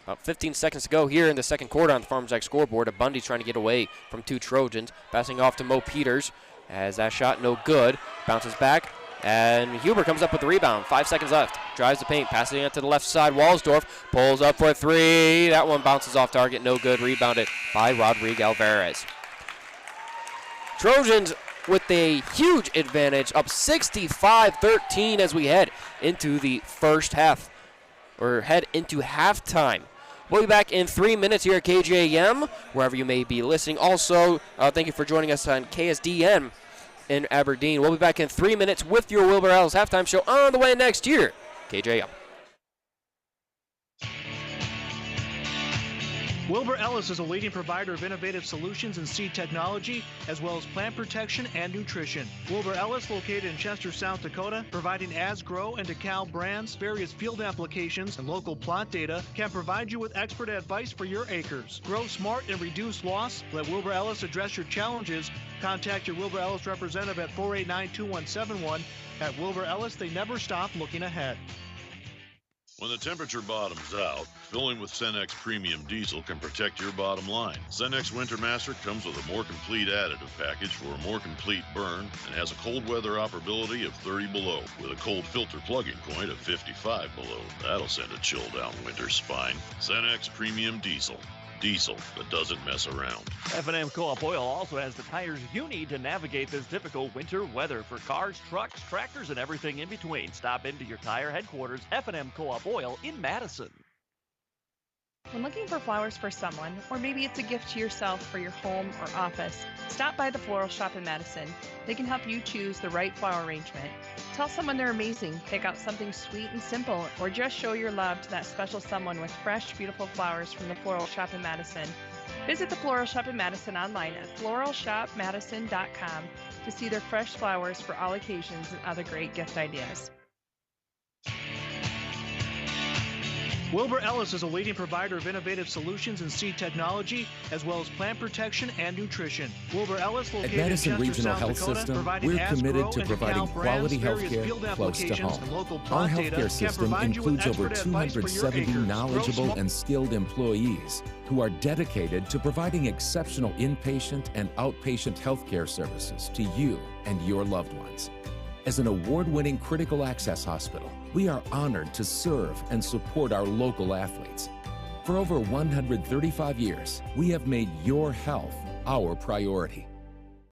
About 15 seconds to go here in the second quarter on the Farmers Jack scoreboard. Bundy's trying to get away from two Trojans. Passing off to Mo Peters as that shot no good. Bounces back. And Huber comes up with the rebound. 5 seconds left. Drives the paint. Passing it to the left side. Walsdorf pulls up for a three. That one bounces off target. No good. Rebounded by Rodrigo Alvarez. Trojans with a huge advantage, up 65-13 as we head into the first half, or head into halftime. We'll be back in 3 minutes here at KJM, wherever you may be listening. Also, thank you for joining us on KSDN in Aberdeen. We'll be back in 3 minutes with your Wilbur Ellis halftime show on the way next year. KJM. Wilbur Ellis is a leading provider of innovative solutions in seed technology, as well as plant protection and nutrition. Wilbur Ellis, located in Chester, South Dakota, providing Asgrow and DeKalb brands, various field applications, and local plot data, can provide you with expert advice for your acres. Grow smart and reduce loss. Let Wilbur Ellis address your challenges. Contact your Wilbur Ellis representative at 489-2171. At Wilbur Ellis, they never stop looking ahead. When the temperature bottoms out, filling with Cenex Premium Diesel can protect your bottom line. Cenex Winter Master comes with a more complete additive package for a more complete burn and has a cold weather operability of 30 below with a cold filter plugging point of 55 below. That'll send a chill down winter's spine. Cenex Premium Diesel. Diesel that doesn't mess around. F&M Co-op Oil also has the tires you need to navigate this difficult winter weather for cars, trucks, tractors, and everything in between. Stop into your tire headquarters, F&M Co-op Oil in Madison. When looking for flowers for someone, or maybe it's a gift to yourself for your home or office, stop by the Floral Shop in Madison. They can help you choose the right flower arrangement. Tell someone they're amazing, pick out something sweet and simple, or just show your love to that special someone with fresh, beautiful flowers from the Floral Shop in Madison. Visit the Floral Shop in Madison online at floralshopmadison.com to see their fresh flowers for all occasions and other great gift ideas. Wilbur Ellis is a leading provider of innovative solutions in seed technology, as well as plant protection and nutrition. Wilbur Ellis, located at Madison in Chester, Regional South Health Dakota, System, providing we're committed Asgrow to and providing DeKalb quality brands, health various care field close to applications, home. and local Our plot data healthcare can system provide you with includes over expert advice for your 270 acres. knowledgeable Grow and skilled employees who are dedicated to providing exceptional inpatient and outpatient healthcare services to you and your loved ones. As an award-winning critical access hospital, we are honored to serve and support our local athletes. For over 135 years, we have made your health our priority.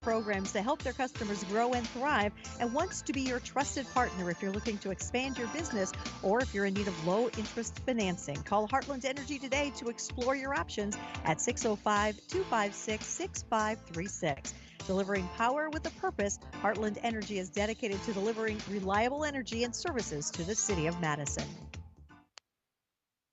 Programs to help their customers grow and thrive, and wants to be your trusted partner if you're looking to expand your business or if you're in need of low-interest financing. Call Heartland Energy today to explore your options at 605-256-6536. Delivering power with a purpose, Heartland Energy is dedicated to delivering reliable energy and services to the city of Madison.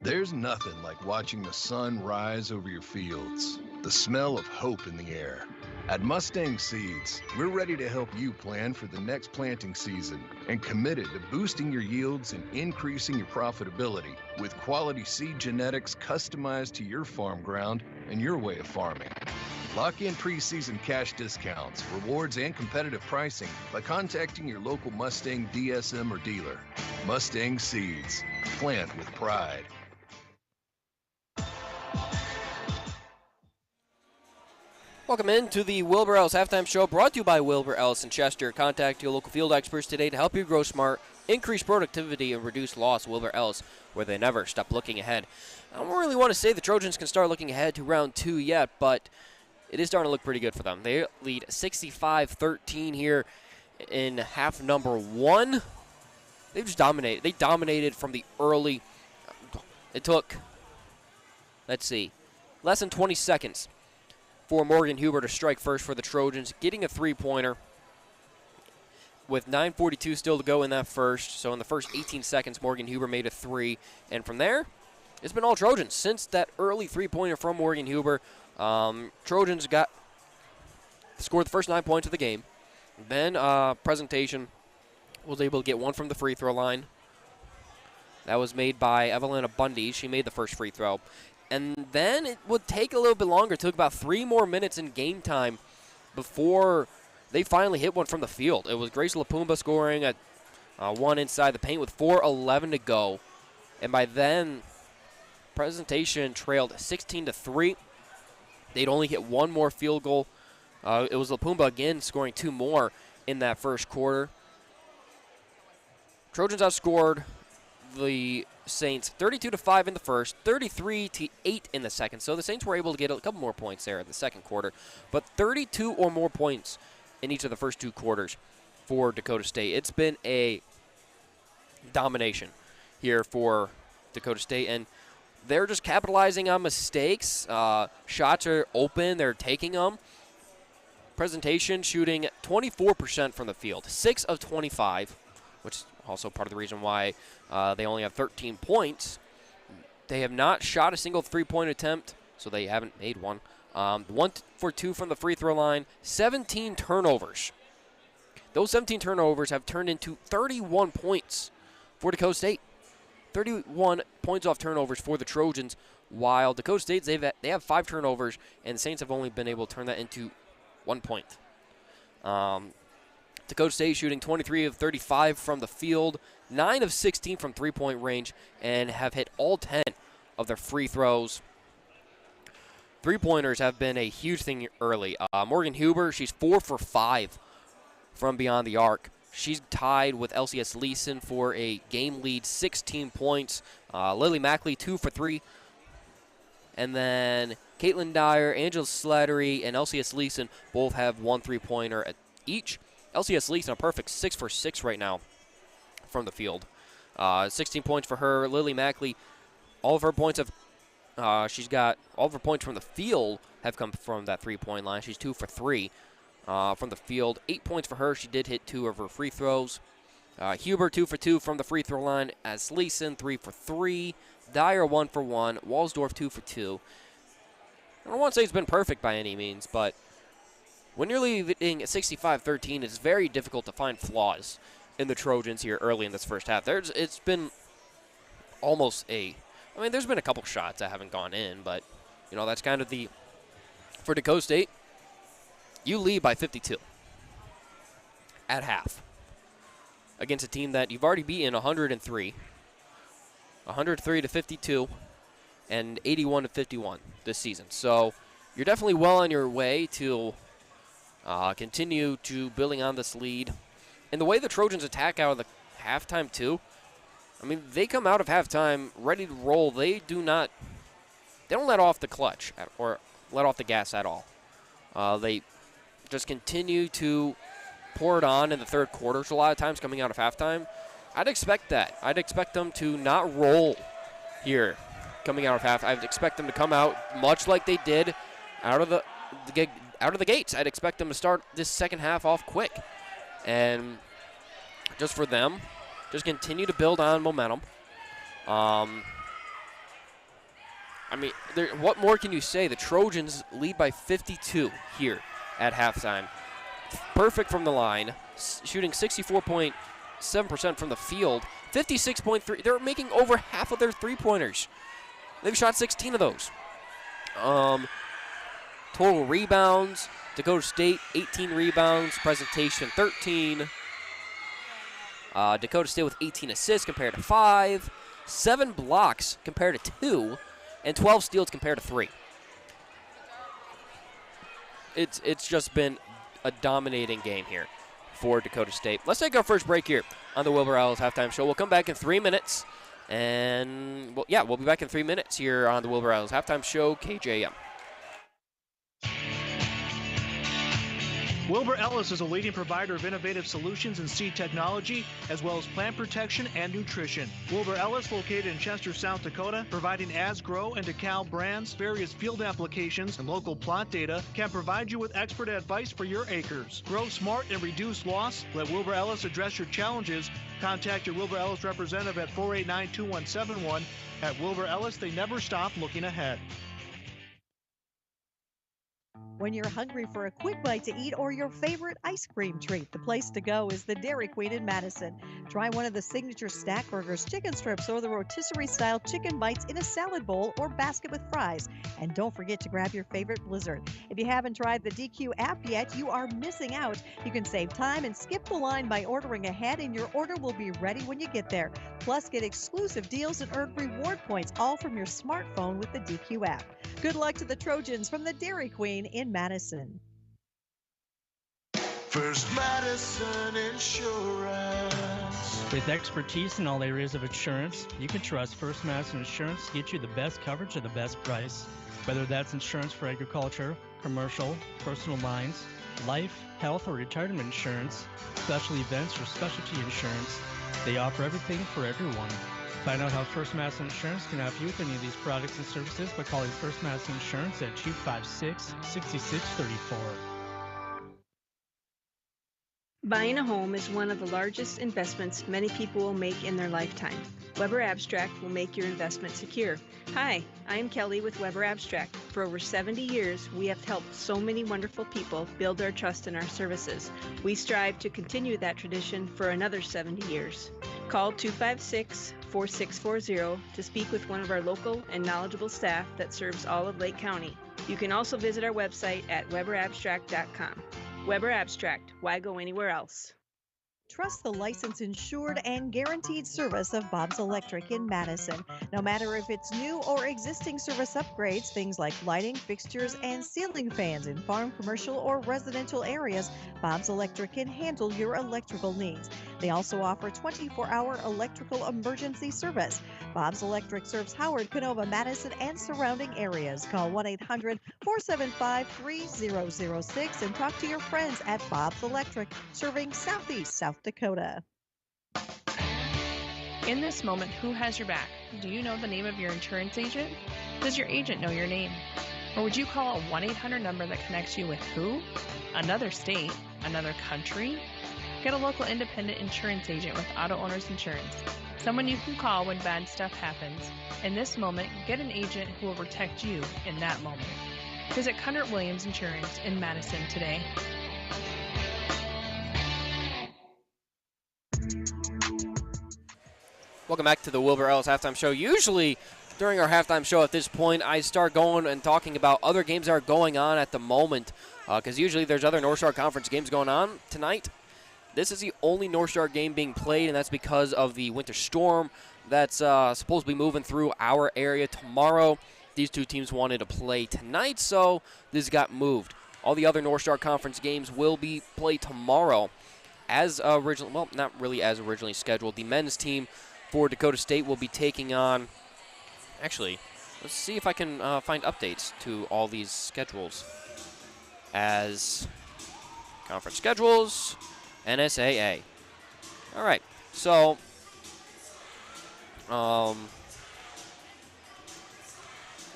There's nothing like watching the sun rise over your fields, the smell of hope in the air. At Mustang Seeds, we're ready to help you plan for the next planting season and committed to boosting your yields and increasing your profitability with quality seed genetics customized to your farm ground and your way of farming. Lock in preseason cash discounts, rewards, and competitive pricing by contacting your local Mustang DSM or dealer. Mustang Seeds. Plant with pride. Welcome into the Wilbur Ellis Halftime Show, brought to you by Wilbur Ellis in Chester. Contact your local field experts today to help you grow smart, increase productivity, and reduce loss. Wilbur Ellis, where they never stop looking ahead. I don't really want to say the Trojans can start looking ahead to round 2 yet, but it is starting to look pretty good for them. They lead 65-13 here in half number 1. They've just dominated. They dominated from the early. It took, let's see, less than 20 seconds for Morgan Huber to strike first for the Trojans, getting a three-pointer with 9:42 still to go in that first. So in the first 18 seconds, Morgan Huber made a three. And from there, it's been all Trojans since that early three-pointer from Morgan Huber. Trojans got scored the first 9 points of the game. Then Presentation was able to get one from the free throw line. That was made by Evelina Bundy. She made the first free throw. And then it would take a little bit longer. It took about 3 more minutes in game time before they finally hit one from the field. It was Grace Lapumba scoring at one inside the paint with 4:11 to go. And by then, Presentation trailed 16-3. They'd only hit one more field goal. It was Lapumba again scoring 2 more in that first quarter. Trojans outscored the Saints 32-5 in the first, 33-8 in the second. So the Saints were able to get a couple more points there in the second quarter, but 32 or more points in each of the first 2 quarters for Dakota State. It's been a domination here for Dakota State, and they're just capitalizing on mistakes. Shots are open. They're taking them. Presentation shooting 24% from the field, 6 of 25, which is also part of the reason why they only have 13 points. They have not shot a single three-point attempt, so they haven't made one. 1 for 2 from the free throw line, 17 turnovers. Those 17 turnovers have turned into 31 points for Dakota State. 31 points off turnovers for the Trojans, while Dakota State, they have 5 turnovers, and the Saints have only been able to turn that into 1 point. Dakota State shooting 23 of 35 from the field, 9 of 16 from three-point range, and have hit all 10 of their free throws. Three-pointers have been a huge thing early. Morgan Huber, she's 4 for 5 from beyond the arc. She's tied with LCS Leeson for a game lead, 16 points. Lily Mackley, 2 for 3. And then Caitlin Dyer, Angela Slattery, and LCS Leeson both have 1 3-pointer at each. LCS Leeson a perfect 6 for 6 right now from the field. 16 points for her. Lily Mackley, all of her points from the field have come from that 3-point line. She's 2 for 3 from the field. 8 points for her. She did hit 2 of her free throws. Huber 2 for 2 from the free throw line, as Leeson 3 for 3. Dyer 1 for 1. Walsdorf 2 for 2. I don't want to say it's been perfect by any means, but when you're leading at 65-13, it's very difficult to find flaws in the Trojans here early in this first half. It's been almost there's been a couple shots that haven't gone in, but, that's kind of for Dakota State, you lead by 52 at half against a team that you've already beaten 103 to 52, and 81 to 51 this season. So you're definitely well on your way to continue to building on this lead. And the way the Trojans attack out of the halftime too, they come out of halftime ready to roll. They don't let off the clutch or let off the gas at all. They just continue to pour it on in the third quarter. So a lot of times coming out of halftime, I'd expect that. I'd expect them to not roll here coming out of half. I'd expect them to come out much like they did out of the gates. I'd expect them to start this second half off quick. And just for them, just continue to build on momentum. What more can you say? The Trojans lead by 52 here at halftime. Perfect from the line, shooting 64.7% from the field, 56.3. They're making over half of their three-pointers. They've shot 16 of those. Total rebounds, Dakota State, 18 rebounds, Presentation, 13. Dakota State with 18 assists compared to 5, 7 blocks compared to 2, and 12 steals compared to 3. It's just been a dominating game here for Dakota State. Let's take our first break here on the Wilbur Owls Halftime Show. We'll come back in 3 minutes, and we'll be back in 3 minutes here on the Wilbur Owls Halftime Show, KJM. Wilbur Ellis is a leading provider of innovative solutions in seed technology, as well as plant protection and nutrition. Wilbur Ellis, located in Chester, South Dakota, providing As-Grow and DeKalb brands, various field applications, and local plot data, can provide you with expert advice for your acres. Grow smart and reduce loss. Let Wilbur Ellis address your challenges. Contact your Wilbur Ellis representative at 489-2171. At Wilbur Ellis, they never stop looking ahead. When you're hungry for a quick bite to eat or your favorite ice cream treat, the place to go is the Dairy Queen in Madison. Try one of the signature snack burgers, chicken strips, or the rotisserie-style chicken bites in a salad bowl or basket with fries. And don't forget to grab your favorite Blizzard. If you haven't tried the DQ app yet, you are missing out. You can save time and skip the line by ordering ahead, and your order will be ready when you get there. Plus, get exclusive deals and earn reward points, all from your smartphone with the DQ app. Good luck to the Trojans from the Dairy Queen in Madison. First Madison Insurance. With expertise in all areas of insurance, you can trust First Madison Insurance to get you the best coverage at the best price. Whether that's insurance for agriculture, commercial, personal lines, life, health, or retirement insurance, special events, or specialty insurance, they offer everything for everyone. Find out how First Madison Insurance can help you with any of these products and services by calling First Madison Insurance at 256-6634. Buying a home is one of the largest investments many people will make in their lifetime. Weber Abstract will make your investment secure. Hi, I'm Kelly with Weber Abstract. For over 70 years, we have helped so many wonderful people build their trust in our services. We strive to continue that tradition for another 70 years. Call 256-4640 to speak with one of our local and knowledgeable staff that serves all of Lake County. You can also visit our website at weberabstract.com. Weber Abstract, why go anywhere else? Trust the licensed, insured, and guaranteed service of Bob's Electric in Madison. No matter if it's new or existing service upgrades, things like lighting, fixtures, and ceiling fans in farm, commercial, or residential areas, Bob's Electric can handle your electrical needs. They also offer 24-hour electrical emergency service. Bob's Electric serves Howard, Canova, Madison, and surrounding areas. Call 1-800-475-3006 and talk to your friends at Bob's Electric, serving Southeast South Dakota. In this moment, who has your back? Do you know the name of your insurance agent? Does your agent know your name? Or would you call a 1-800 number that connects you with who? Another state? Another country? Get a local independent insurance agent with Auto Owners Insurance. Someone you can call when bad stuff happens. In this moment, get an agent who will protect you in that moment. Visit Cundert Williams Insurance in Madison today. Welcome back to the Wilbur Ellis Halftime Show. Usually, during our halftime show at this point, I start going and talking about other games that are going on at the moment, because usually there's other North Star Conference games going on tonight. This is the only North Star game being played, and that's because of the winter storm that's supposed to be moving through our area tomorrow. These two teams wanted to play tonight, so this got moved. All the other North Star Conference games will be played tomorrow as originally, well, not really as originally scheduled. The men's team for Dakota State will be taking on, actually, let's see if I can find updates to all these schedules. As conference schedules, NSAA. All right, so I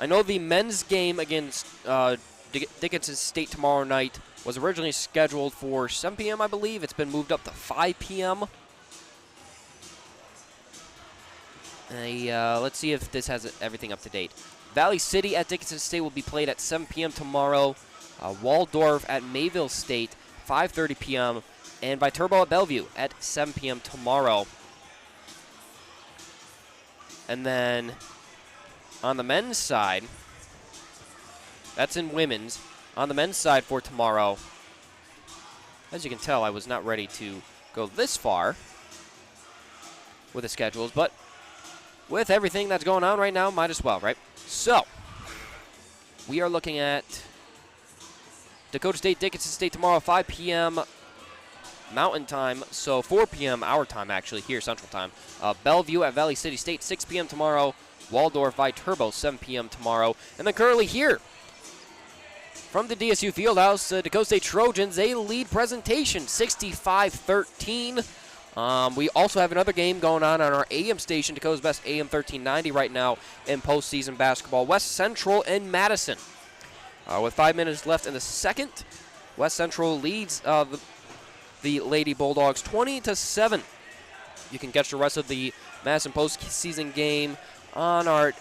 know the men's game against Dickinson State tomorrow night was originally scheduled for 7 p.m., I believe. It's been moved up to 5 p.m. Let's see if this has everything up to date. Valley City at Dickinson State will be played at 7 p.m. tomorrow. Waldorf at Mayville State, 5:30 p.m. And Viterbo at Bellevue at 7 p.m. tomorrow. And then on the men's side, that's in women's. On the men's side for tomorrow, as you can tell, I was not ready to go this far with the schedules, but with everything that's going on right now, might as well, right? So, we are looking at Dakota State, Dickinson State tomorrow, 5 p.m. Mountain Time, so 4 p.m. our time, actually, here, Central Time. Bellevue at Valley City State, 6 p.m. tomorrow. Waldorf Viterbo, 7 p.m. tomorrow. And then currently here, from the DSU Fieldhouse, Dakota State Trojans, a lead presentation, 65-13. We also have another game going on our AM station, Dakota's Best AM 1390 right now in postseason basketball. West Central and Madison. With 5 minutes left in the second, West Central leads the Lady Bulldogs 20-7. You can catch the rest of the Madison postseason game on our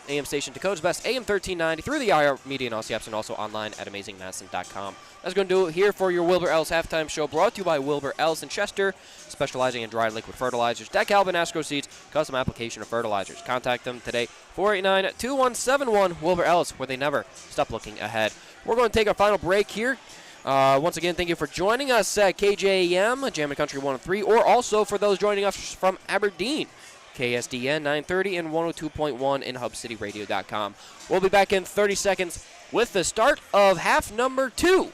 AM station, Dakota's Best, AM 1390, through the IR Media and Aussie apps, and also online at AmazingMadison.com. That's going to do it here for your Wilbur Ellis Halftime Show, brought to you by Wilbur Ellis in Chester, specializing in dry liquid fertilizers, DeKalb and Asco seeds, custom application of fertilizers. Contact them today, 489-2171, Wilbur Ellis, where they never stop looking ahead. We're going to take our final break here. Once again, thank you for joining us at KJAM, Jammin' Country 103, or also for those joining us from Aberdeen, KSDN 930 and 102.1 in HubCityRadio.com. We'll be back in 30 seconds with the start of half number 2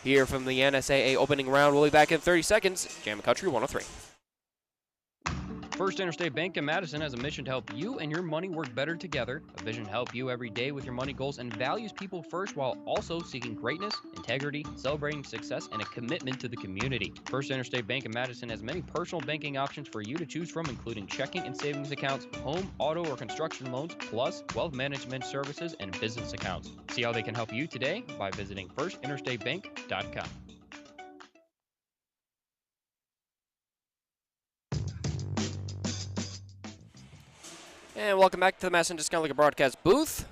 here from the NSAA opening round. We'll be back in 30 seconds. Jammin' Country 103. First Interstate Bank in Madison has a mission to help you and your money work better together, a vision to help you every day with your money goals, and values people first while also seeking greatness, integrity, celebrating success, and a commitment to the community. First Interstate Bank in Madison has many personal banking options for you to choose from, including checking and savings accounts, home, auto, or construction loans, plus wealth management services and business accounts. See how they can help you today by visiting firstinterstatebank.com. And welcome back to the Madison Discount Liquor broadcast booth.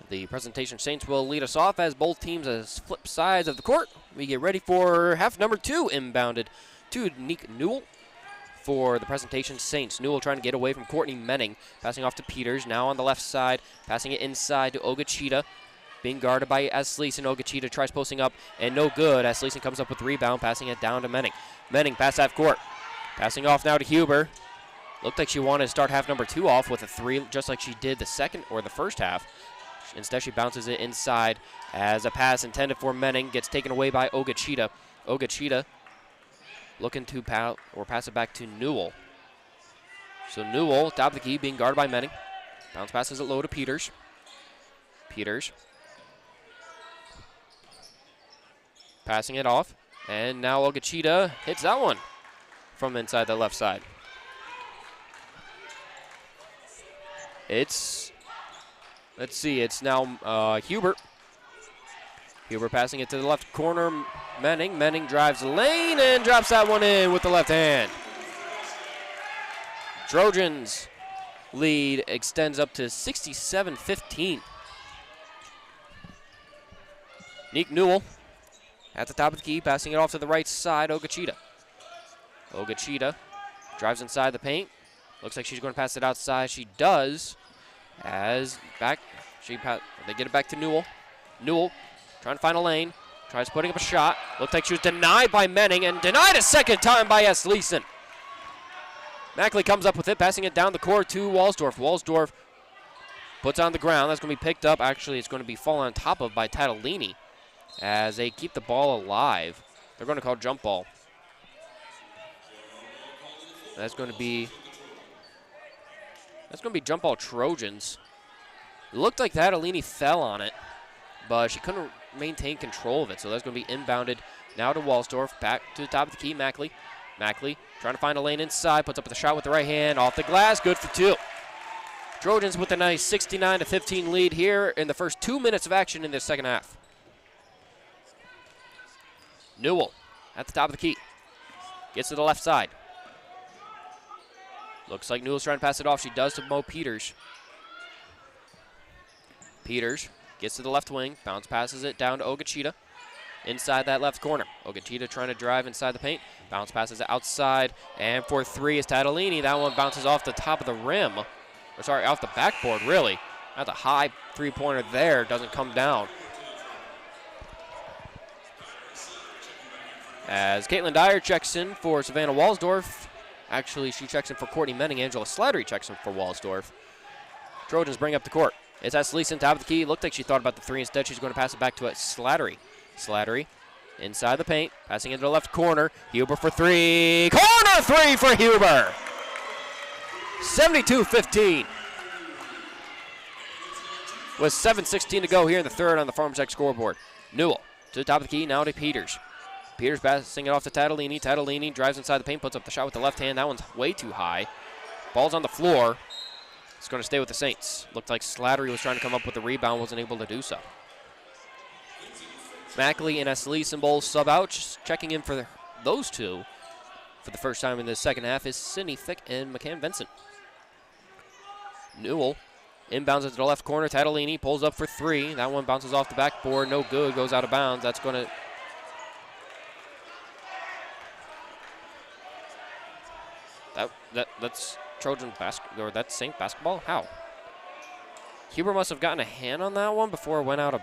The presentation Saints will lead us off as both teams as flip sides of the court. We get ready for half number 2, inbounded to Nick Newell for the presentation Saints. Newell trying to get away from Courtney Menning, passing off to Peters, now on the left side, passing it inside to Ogachita, being guarded by Asleason. Ogachita tries posting up, and no good. Asleason comes up with the rebound, passing it down to Menning. Menning pass half court, passing off now to Huber. Looked like she wanted to start half number 2 off with a 3, just like she did the second or the first half. Instead, she bounces it inside as a pass intended for Menning gets taken away by Ogachita. Ogachita looking to pass it back to Newell. So Newell, top of the key, being guarded by Menning. Bounce passes it low to Peters. Peters passing it off. And now Ogachita hits that one from inside the left side. It's now Hubert. Hubert passing it to the left corner. Menning. Menning drives the lane and drops that one in with the left hand. Trojans lead extends up to 67-15. Nick Newell at the top of the key, passing it off to the right side, Ogachita. Ogachita drives inside the paint. Looks like she's going to pass it outside. She does. As back, they get it back to Newell. Newell trying to find a lane. Tries putting up a shot. Looked like she was denied by Menning and denied a second time by Asleason. Mackley comes up with it, passing it down the court to Walsdorf. Walsdorf puts it on the ground. That's going to be picked up. Actually, it's going to be fallen on top of by Tatalini as they keep the ball alive. They're going to call jump ball. That's going to be jump ball Trojans. It looked like Tatalini fell on it, but she couldn't maintain control of it. So that's going to be inbounded now to Walsdorf. Back to the top of the key, Mackley. Mackley trying to find a lane inside. Puts up the shot with the right hand. Off the glass. Good for 2. Trojans with a nice 69-15 lead here in the first 2 minutes of action in the second half. Newell at the top of the key. Gets to the left side. Looks like Newell's trying to pass it off. She does to Mo Peters. Peters gets to the left wing. Bounce passes it down to Ogachita. Inside that left corner. Ogachita trying to drive inside the paint. Bounce passes it outside. And for 3 is Tatalini. That one bounces off the top of the rim. Or sorry, off the backboard, really. That's a high three-pointer there. Doesn't come down. As Caitlin Dyer checks in for Savannah Walsdorf. Actually, she checks in for Courtney Menning. Angela Slattery checks in for Walsdorf. Trojans bring up the court. It's Asleason, top of the key. Looked like she thought about the 3. Instead, she's going to pass it back to Slattery. Slattery inside the paint, passing into the left corner. Huber for 3. Corner 3 for Huber. 72-15. With 7:16 to go here in the third on the Farm Tech scoreboard. Newell to the top of the key, now to Peters. Peters passing it off to Tatalini. Tatalini drives inside the paint, puts up the shot with the left hand. That one's way too high. Ball's on the floor. It's going to stay with the Saints. Looked like Slattery was trying to come up with the rebound, wasn't able to do so. Mackley and Asleason both sub out. Just checking in for those two for the first time in the second half is Sydney Fick and McCann Vincent. Newell Inbounds it to the left corner. Tatalini pulls up for three. That one bounces off the backboard. No good. Goes out of bounds. That's going to... That's Trojan basketball, or that's St. basketball? How? Huber must have gotten a hand on that one before it went out of...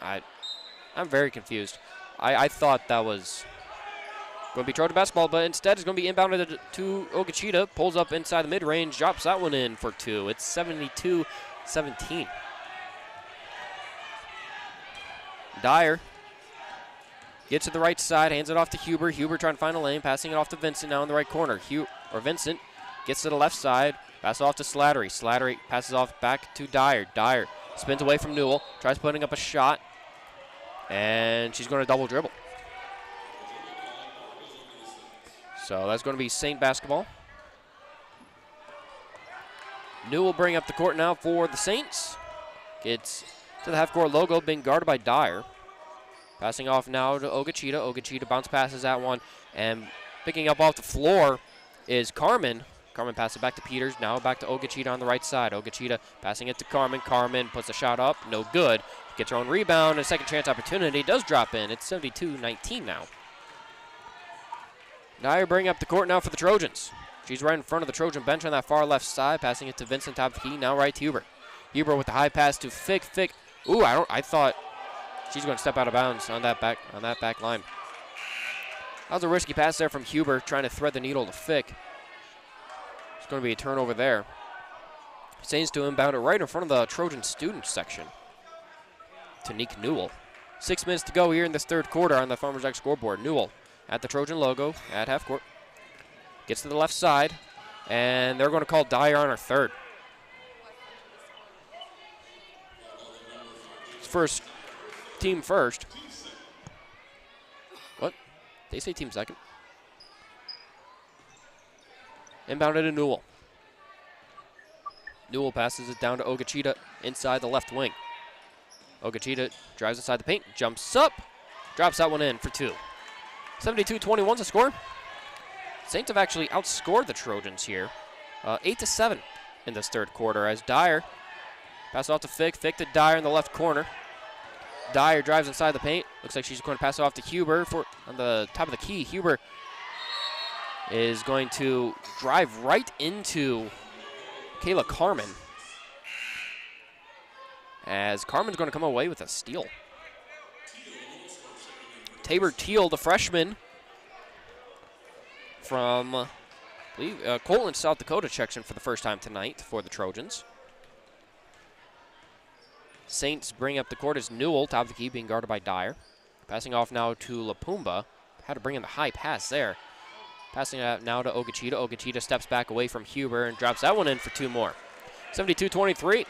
I'm very confused. I thought that was going to be Trojan basketball, but instead it's going to be inbounded to Ogachita. Pulls up inside the mid-range, drops that one in for two. It's 72-17. Dyer gets to the right side, hands it off to Huber. Huber trying to find a lane, passing it off to Vincent now in the right corner. Vincent gets to the left side, passes off to Slattery. Slattery passes off back to Dyer. Dyer spins away from Newell, tries putting up a shot, and she's going to double dribble. So that's going to be St. basketball. Newell bring up the court now for the Saints. Gets to the half-court logo, being guarded by Dyer. Passing off now to Ogachita. Ogachita bounce passes that one, and picking up off the floor is Carmen. Carmen passes it back to Peters. Now back to Ogachita on the right side. Ogachita passing it to Carmen. Carmen puts a shot up. No good. Gets her own rebound. And a second chance opportunity does drop in. It's 72-19 now. Dyer bring up the court now for the Trojans. She's right in front of the Trojan bench on that far left side. Passing it to Vincent top of the key. Now right to Huber. Huber with the high pass to Fick. Fick. Ooh, I thought she's going to step out of bounds on that back line. That was a risky pass there from Huber, trying to thread the needle to Fick. It's going to be a turnover there. Saints to inbound it right in front of the Trojan student section to Nick Newell. 6 minutes to go here in this third quarter on the Farmers X scoreboard. Newell at the Trojan logo at half court. Gets to the left side, and they're going to call Dyer on her third. It's team first. What? They say team second. Inbounded to Newell. Newell passes it down to Ogachita inside the left wing. Ogachita drives inside the paint, jumps up, drops that one in for two. 72-21's the score. Saints have actually outscored the Trojans here. 8-7 in this third quarter as Dyer passes off to Fick. Fick to Dyer in the left corner. Dyer drives inside the paint. Looks like she's going to pass it off to Huber on the top of the key. Huber is going to drive right into Kayla Carmen, as Carmen's going to come away with a steal. Tabor Teal, the freshman from, I believe, Colton, South Dakota, checks in for the first time tonight for the Trojans. Saints bring up the court as Newell, top of the key, being guarded by Dyer. Passing off now to Lapumba. Had to bring in the high pass there. Passing it out now to Ogachita. Ogachita steps back away from Huber and drops that one in for two more. 72-23.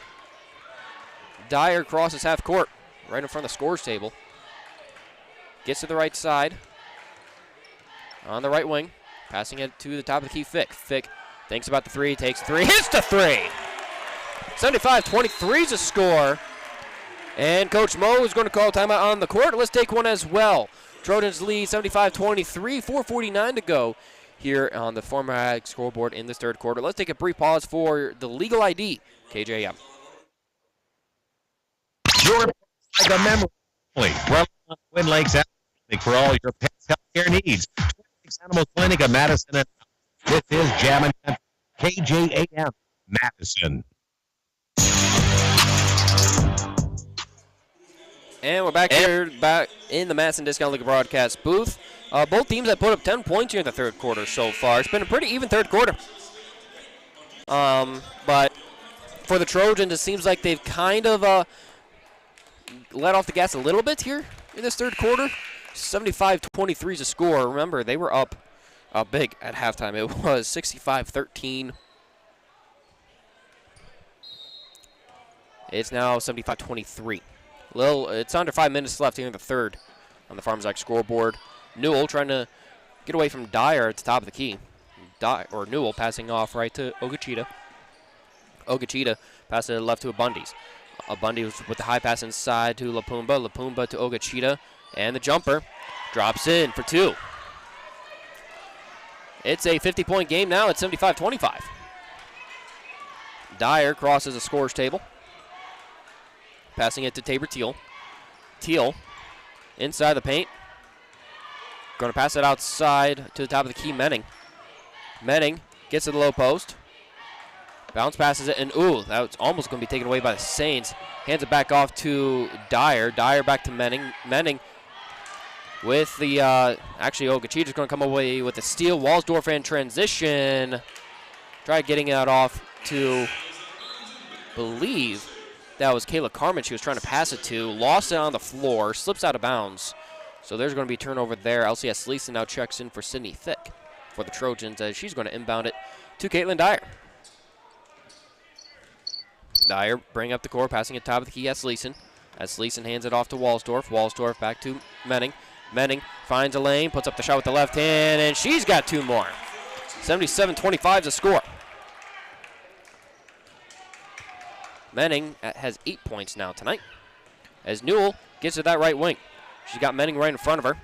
Dyer crosses half court, right in front of the scores table. Gets to the right side. On the right wing. Passing it to the top of the key, Fick. Fick thinks about the three, takes three, hits the three! 75-23 is a score. And Coach Mo is going to call timeout on the court. Let's take one as well. Trojans lead 75-23, 4:49 to go here on the Farmer Ag scoreboard in this third quarter. Let's take a brief pause for the legal ID, KJM. Your like a memory. Well, Twin Lakes Animal Clinic for all your pets' healthcare needs. Twin Lakes Animal Clinic of Madison. And this is Jammin' KJAM Madison. And we're back here, back in the Madison Discount League broadcast booth. Both teams have put up 10 points here in the third quarter so far. It's been a pretty even third quarter. But for the Trojans, it seems like they've kind of let off the gas a little bit here in this third quarter. 75-23 is a score. Remember, they were up big at halftime. It was 65-13. It's now 75-23. It's under 5 minutes left here in the third on the Farmers Ag scoreboard. Newell trying to get away from Dyer at the top of the key. Newell passing off right to Ogachita. Ogachita passes it left to Abundis. Abundis with the high pass inside to Lapumba. Lapumba to Ogachita. And the jumper drops in for two. It's a 50-point game now at 75-25. Dyer crosses the scores table. Passing it to Tabor Teal. Teal inside the paint. Going to pass it outside to the top of the key, Menning. Menning gets to the low post. Bounce passes it, and ooh, that's almost going to be taken away by the Saints. Hands it back off to Dyer. Dyer back to Menning. Menning with the, actually Ogachita's going to come away with a steal. Walsdorf in transition. Try getting that off to, believe that was Kayla Carmen she was trying to pass it to. Lost it on the floor, slips out of bounds. So there's going to be a turnover there. LCS Leeson now checks in for Sydney Thick for the Trojans as she's going to inbound it to Caitlin Dyer. Dyer bring up the court, passing it top of the key as Leeson. As Leeson hands it off to Walsdorf. Walsdorf back to Menning. Menning finds a lane, puts up the shot with the left hand, and she's got two more. 77-25 is the score. Menning has 8 points now tonight. As Newell gets to that right wing. She's got Menning right in front of her.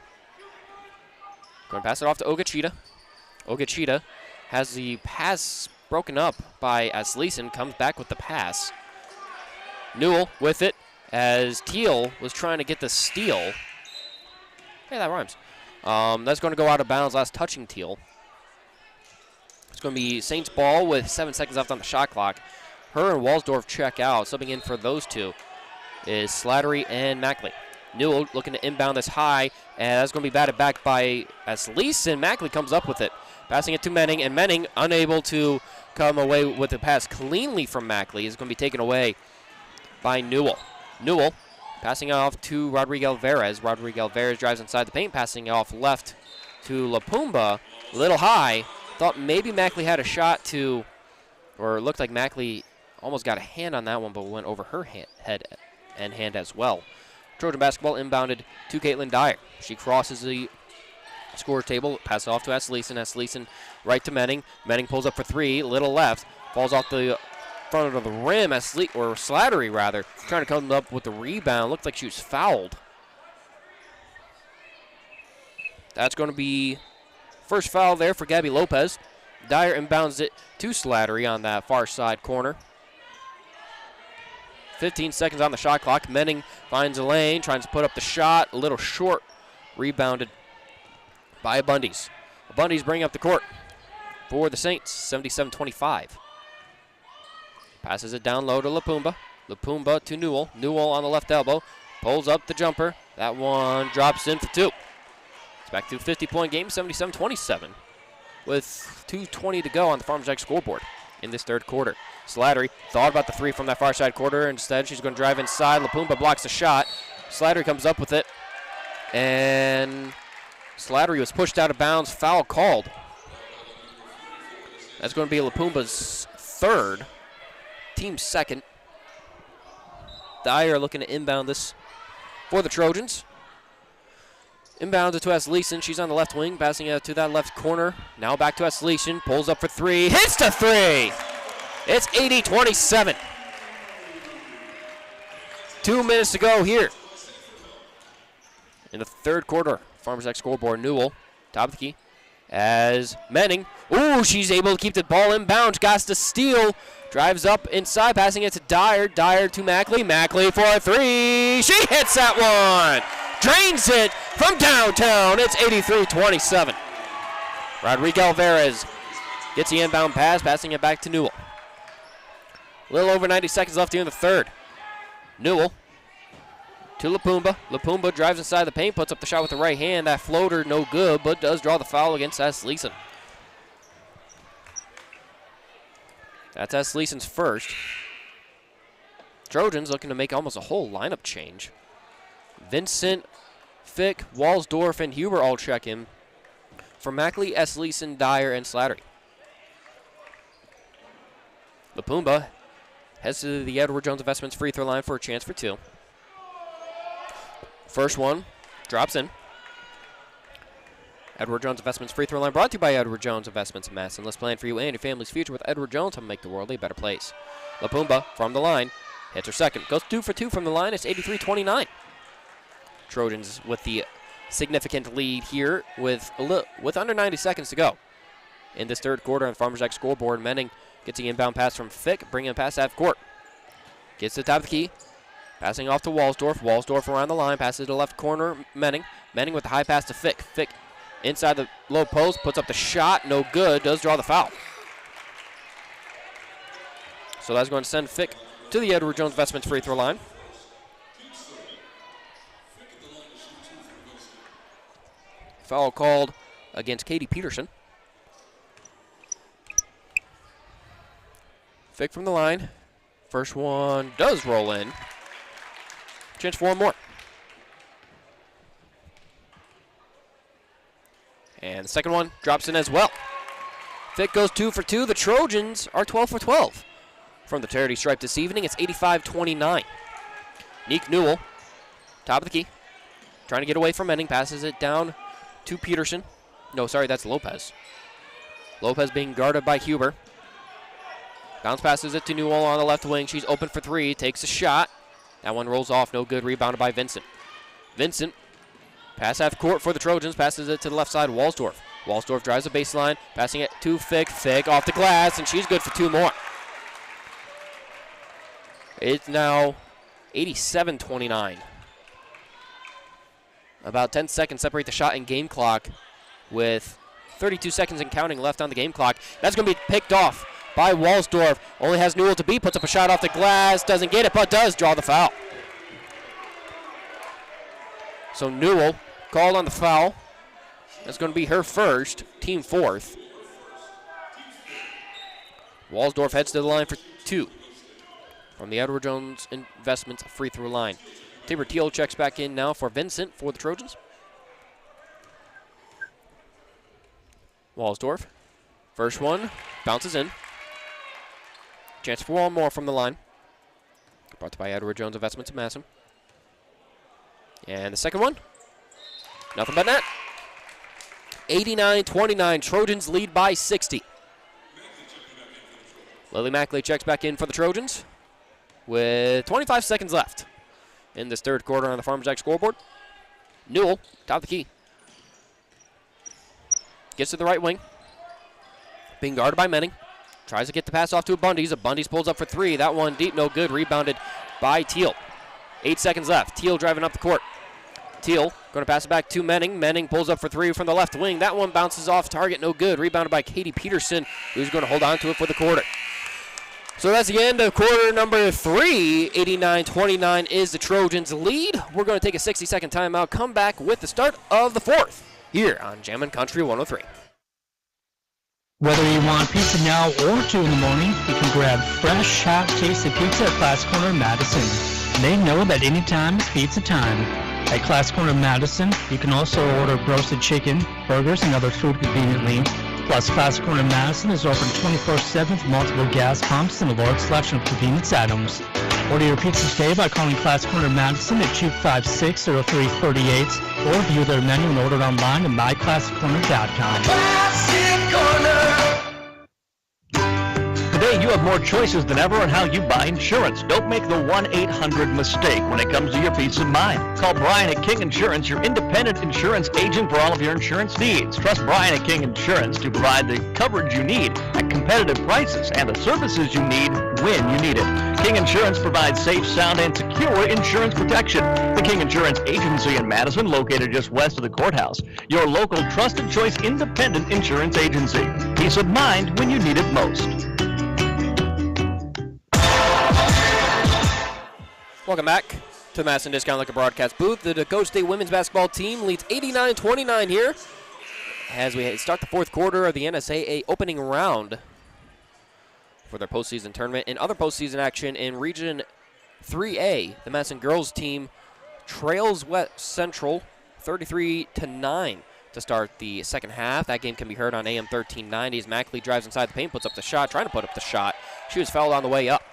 Going to pass it off to Ogachita. Ogachita has the pass broken up by Asleason, comes back with the pass. Newell with it as Teal was trying to get the steal. Hey, that rhymes. That's going to go out of bounds, last touching Teal. It's going to be Saints ball with 7 seconds left on the shot clock. Her and Walsdorf check out. Subbing in for those two is Slattery and Mackley. Newell looking to inbound this high, and that's going to be batted back by Asleason. Mackley comes up with it, passing it to Menning, and Menning unable to come away with the pass cleanly from Mackley. Is going to be taken away by Newell. Newell passing it off to Rodrigo Alvarez. Rodrigo Alvarez drives inside the paint, passing it off left to Lapumba. A little high. Thought maybe Mackley had a shot to, or it looked like Mackley almost got a hand on that one, but went over her head and hand as well. Trojan basketball inbounded to Caitlin Dyer. She crosses the score table, passes off to Asleason. Asleason right to Menning. Menning pulls up for three, little left, falls off the front of the rim. Slattery rather, trying to come up with the rebound. Looked like she was fouled. That's going to be first foul there for Gabby Lopez. Dyer inbounds it to Slattery on that far side corner. 15 seconds on the shot clock. Menning finds a lane, tries to put up the shot. A little short. Rebounded by Bundy's. Bundy's bring up the court for the Saints. 77-25. Passes it down low to Lapumba. Lapumba to Newell. Newell on the left elbow. Pulls up the jumper. That one drops in for two. It's back to a 50-point game, 77-27. With 2:20 to go on the Farmers X scoreboard in this third quarter. Slattery thought about the three from that far side quarter. Instead, she's going to drive inside. Lapumba blocks the shot. Slattery comes up with it. And Slattery was pushed out of bounds. Foul called. That's going to be Lapumba's third. Team's second. Dyer looking to inbound this for the Trojans. Inbounds it to Asleason. She's on the left wing, passing it to that left corner. Now back to Asleason. Pulls up for three. Hits the three! It's 80-27. 2 minutes to go here in the third quarter. Farmers X scoreboard. Newell, top of the key, as Menning. Ooh, she's able to keep the ball in bounds. Got to steal. Drives up inside, passing it to Dyer. Dyer to Mackley. Mackley for a three. She hits that one. Drains it from downtown. It's 83-27. Rodrigo Alvarez gets the inbound pass, passing it back to Newell. A little over 90 seconds left here in the third. Newell to Lapumba. Lapumba drives inside the paint, puts up the shot with the right hand. That floater no good, but does draw the foul against Asleason. That's Asleason's first. Trojans looking to make almost a whole lineup change. Vincent, Fick, Walsdorf, and Huber all check in for Mackley, Asleason, Dyer, and Slattery. Lapumba heads to the Edward Jones Investments free throw line for a chance for two. First one drops in. Edward Jones Investments free throw line brought to you by Edward Jones Investments in Madison. Let's plan for you and your family's future with Edward Jones and make the world a better place. Lapumba from the line hits her second. Goes 2 for 2 from the line. It's 83-29. Trojans with the significant lead here with under 90 seconds to go in this third quarter on Farmers X scoreboard. Menning Gets the inbound pass from Fick, bringing a pass half court. Gets to the top of the key. Passing off to Walsdorf. Walsdorf around the line. Passes to the left corner. Menning. Menning with the high pass to Fick. Fick inside the low post. Puts up the shot. No good. Does draw the foul. So that's going to send Fick to the Edward Jones Investments free throw line. Foul called against Katie Peterson. Fick from the line. First one does roll in. Chance for one more. And the second one drops in as well. Fick goes 2 for 2. The Trojans are 12 for 12. From the charity stripe this evening, it's 85-29. Neek Newell, top of the key. Trying to get away from Menning. Passes it down to Peterson. No, sorry, that's Lopez. Lopez being guarded by Huber. Bounce passes it to Newell on the left wing. She's open for 3. Takes a shot. That one rolls off. No good. Rebounded by Vincent. Vincent, pass half court for the Trojans. Passes it to the left side. Walsdorf. Walsdorf drives the baseline. Passing it to Fick. Fick off the glass, and she's good for 2 more. It's now 87-29. About 10 seconds separate the shot and game clock with 32 seconds and counting left on the game clock. That's going to be picked off by Walsdorf. Only has Newell to beat. Puts up a shot off the glass. Doesn't get it, but does draw the foul. So Newell called on the foul. That's going to be her first, team 4th. Walsdorf heads to the line for 2 from the Edward Jones Investments free throw line. Tabor Teal checks back in now for Vincent for the Trojans. Walsdorf, first one, bounces in. Chance for one more from the line. Brought to you by Edward Jones Investments in Madison. And the second one, nothing but net. 89-29, Trojans lead by 60. Lily Mackley checks back in for the Trojans with 25 seconds left in this third quarter on the Farmers Jack scoreboard. Newell, top of the key. Gets to the right wing. Being guarded by Menning. Tries to get the pass off to a Bundy's. Bundy's pulls up for 3. That one deep, no good. Rebounded by Teal. 8 seconds left. Teal driving up the court. Teal going to pass it back to Menning. Menning pulls up for 3 from the left wing. That one bounces off target, no good. Rebounded by Katie Peterson, who's going to hold on to it for the quarter. So that's the end of quarter number 3. 89-29 is the Trojans' lead. We're going to take a 60-second timeout, come back with the start of the 4th here on Jammin' Country 103. Whether you want pizza now or 2 in the morning, you can grab fresh, hot, tasty pizza at Class Corner Madison. They know that any time is pizza time. At Class Corner Madison, you can also order roasted chicken, burgers, and other food conveniently. Plus, Class Corner Madison is open 24/7 with multiple gas pumps and a large selection of convenience items. Order your pizza today by calling Class Corner Madison at 256-0338 or view their menu and order online at myclassiccorner.com. Classic Corner. Today, you have more choices than ever on how you buy insurance. Don't make the 1-800 mistake when it comes to your peace of mind. Call Brian at King Insurance, your independent insurance agent for all of your insurance needs. Trust Brian at King Insurance to provide the coverage you need at competitive prices and the services you need when you need it. King Insurance provides safe, sound, and secure insurance protection. The King Insurance Agency in Madison, located just west of the courthouse. Your local trusted choice independent insurance agency. Peace of mind when you need it most. Welcome back to the Madison Discount Liquor broadcast booth. The Dakota State women's basketball team leads 89-29 here as we start the 4th quarter of the NSAA opening round for their postseason tournament. In other postseason action in Region 3A, the Madison girls team trails West Central 33-9 to start the second half. That game can be heard on AM 1390 as Mackley drives inside the paint, puts up the shot, trying to put up the shot. She was fouled on the way up.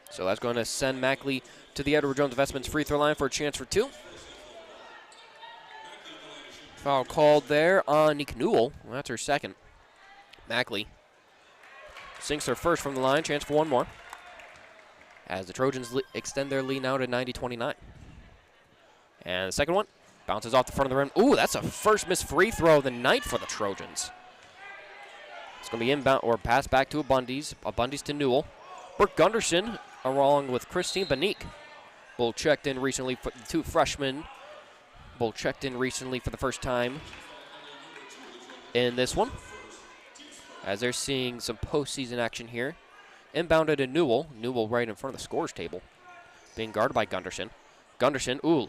So that's going to send Mackley to the Edward Jones Investments free throw line for a chance for 2. Foul called there on Nick Newell. Well, that's her second. Mackley sinks her first from the line. Chance for one more as the Trojans extend their lead now to 90-29. And the second one bounces off the front of the rim. Ooh, that's a first missed free throw of the night for the Trojans. It's going to be inbound or pass back to Abundis to Newell. Brooke Gunderson along with Christine Benique. Both checked in recently for the two freshmen. Both checked in recently for the first time in this one. As they're seeing some postseason action here. Inbounded to Newell. Newell right in front of the scores table. Being guarded by Gunderson. Gunderson, ooh.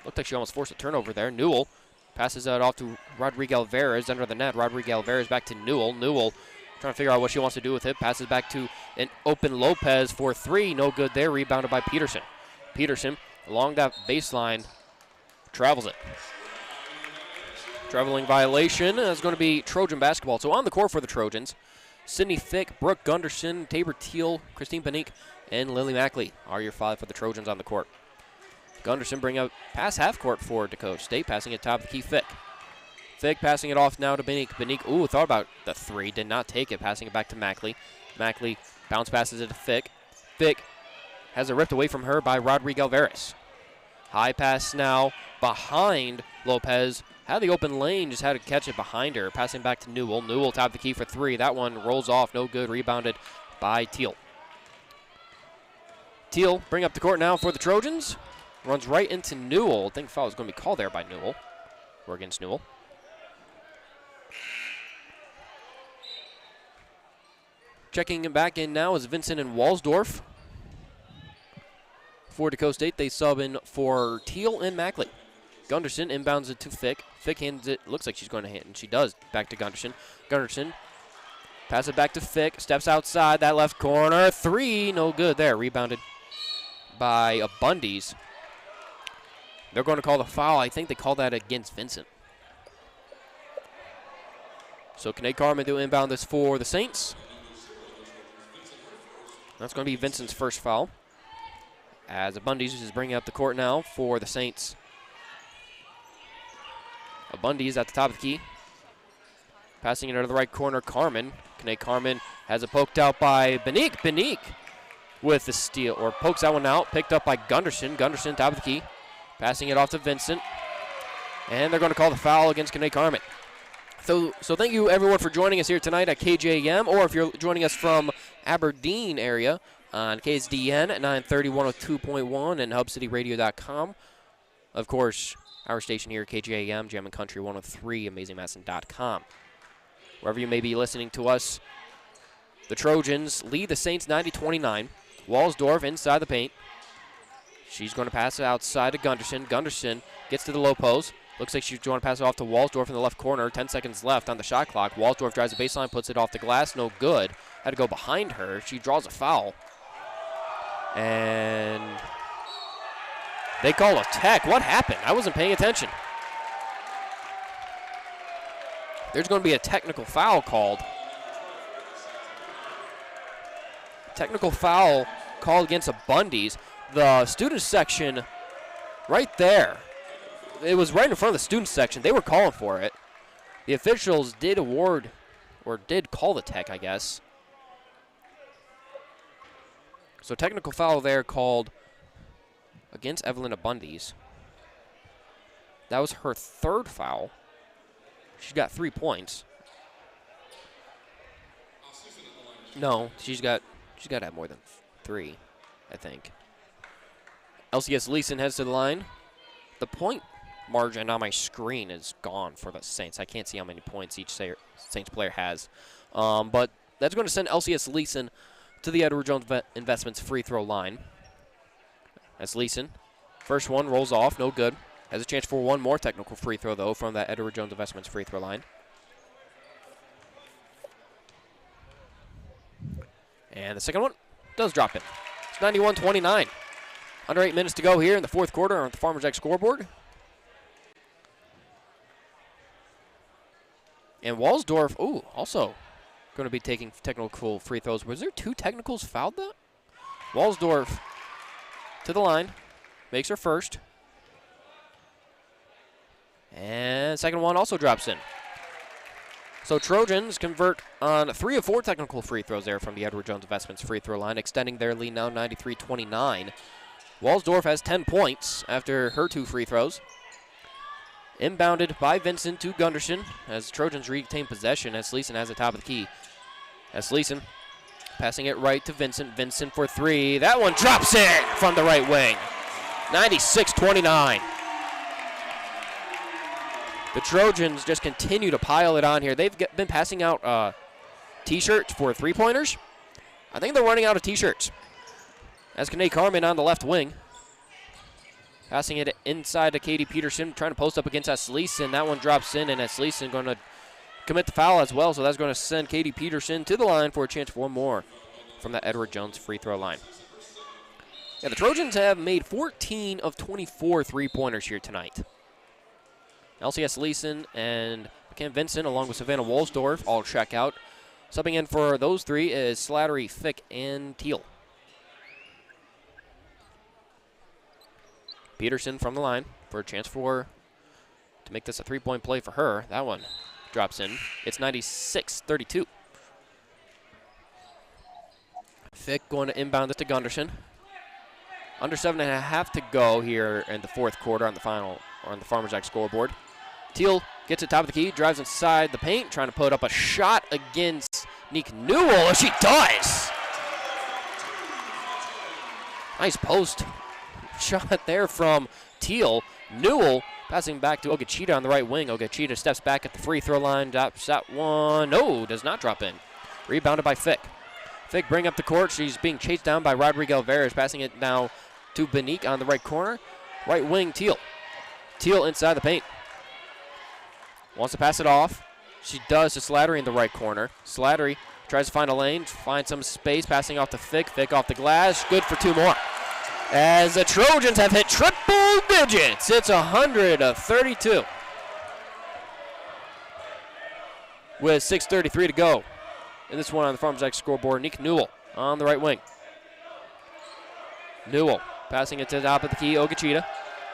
Looked like she almost forced a turnover there. Newell passes that off to Rodriguez Alvarez under the net. Rodriguez Alvarez back to Newell. Newell trying to figure out what she wants to do with it. Passes back to an open Lopez for three. No good there. Rebounded by Peterson. Peterson along that baseline travels it. Traveling violation is going to be Trojan basketball. So on the court for the Trojans, Sydney Fick, Brooke Gunderson, Tabor Teal, Christine Benique, and Lily Mackley are your five for the Trojans on the court. Gunderson bring up pass half court for Dakota State, passing it top of the key. Fick. Fick passing it off now to Benique. Benique, ooh, thought about the three, did not take it, passing it back to Mackley. Mackley bounce passes it to Fick. Fick has it ripped away from her by Rodriguez Alvarez. High pass now behind Lopez. Had the open lane, just had to catch it behind her. Passing back to Newell. Newell top of the key for three. That one rolls off, no good. Rebounded by Teal. Teal bring up the court now for the Trojans. Runs right into Newell. I think foul is going to be called there by Newell. Or against Newell. Checking him back in now is Vincent and Walsdorf. For Dakota State, they sub in for Teal and Mackley. Gunderson inbounds it to Fick. Fick hands it, looks like she's going to hand, and she does, back to Gunderson. Gunderson, pass it back to Fick, steps outside that left corner. Three, no good there. Rebounded by Abundis. They're going to call the foul. I think they call that against Vincent. So Kanae Carmen do inbound this for the Saints. That's going to be Vincent's first foul. As Abundis is bringing up the court now for the Saints. Abundis at the top of the key. Passing it into the right corner, Carmen. Kanae Carmen has it poked out by Benique. Benique with the steal, or pokes that one out. Picked up by Gunderson. Gunderson top of the key. Passing it off to Vincent. And they're going to call the foul against Kanae Carmen. So thank you everyone for joining us here tonight at KJM, or if you're joining us from Aberdeen area on KSDN at 930 102.1 and hubcityradio.com. Of course, our station here, KJM, Jam and Country 103, AmazingMadison.com. Wherever you may be listening to us, the Trojans lead the Saints 90-29. Walsdorf inside the paint. She's going to pass it outside to Gunderson. Gunderson gets to the low post. Looks like she's going to pass it off to Walsdorf in the left corner. 10 seconds left on the shot clock. Walsdorf drives the baseline, puts it off the glass. No good. Had to go behind her. She draws a foul. And they call a tech. What happened? I wasn't paying attention. There's going to be a technical foul called. Technical foul called against Abundis. The student section right there. It was right in front of the student section. They were calling for it. The officials did award, or did call the tech, I guess. So technical foul there called against Evelyn Abundis. That was her third foul. She got 3 points. No, she's got to have more than 3, I think. LCS Leeson heads to the line. The point margin on my screen is gone for the Saints. I can't see how many points each Saints player has. But that's going to send LCS Leeson to the Edward Jones Investments free throw line. That's Leeson. First one rolls off, no good. Has a chance for one more technical free throw, though, from that Edward Jones Investments free throw line. And the second one does drop in. It's 91-29. Under 8 minutes to go here in the fourth quarter on the Farmers X scoreboard. And Walsdorf, ooh, also going to be taking technical free throws. Was there 2 technicals fouled, though? Walsdorf to the line. Makes her first. And second one also drops in. So Trojans convert on 3 of 4 technical free throws there from the Edward Jones Investments free throw line, extending their lead now 93-29. Walsdorf has 10 points after her 2 free throws. Inbounded by Vincent to Gunderson as Trojans retain possession as Sleason has the top of the key. As Sleason passing it right to Vincent. Vincent for three. That one drops in from the right wing. 96-29. The Trojans just continue to pile it on here. They've been passing out T-shirts for three-pointers. I think they're running out of T-shirts. As Kanae Carmen on the left wing. Passing it inside to Katie Peterson, trying to post up against Sleason. That one drops in, and Sleason going to commit the foul as well, so that's going to send Katie Peterson to the line for a chance for one more from the Edward Jones free throw line. Yeah, the Trojans have made 14 of 24 three-pointers here tonight. LCS Leeson and McCann Vincent, along with Savannah Wohlsdorf, all check out. Subbing in for those three is Slattery, Fick, and Teal. Peterson from the line for a chance to make this a three-point play for her. That one drops in. It's 96-32. Fick going to inbound this to Gunderson. Under 7.5 to go here in the fourth quarter on the Farmers Act scoreboard. Teal gets it top of the key, drives inside the paint, trying to put up a shot against Nick Newell, and she does! Nice post shot there from Teal. Newell passing back to Ogachita on the right wing. Ogachita steps back at the free throw line, drops that one. No, does not drop in. Rebounded by Fick. Fick bring up the court. She's being chased down by Rodrigo Alvarez, passing it now to Benique on the right corner. Right wing, Teal. Teal inside the paint. Wants to pass it off. She does to Slattery in the right corner. Slattery tries to find a lane, find some space, passing off to Fick. Fick off the glass. Good for two more. As the Trojans have hit triple digits. It's 132. With 6:33 to go. And this one on the Farmers Act scoreboard, Nick Newell on the right wing. Newell passing it to the top of the key, Ogachita.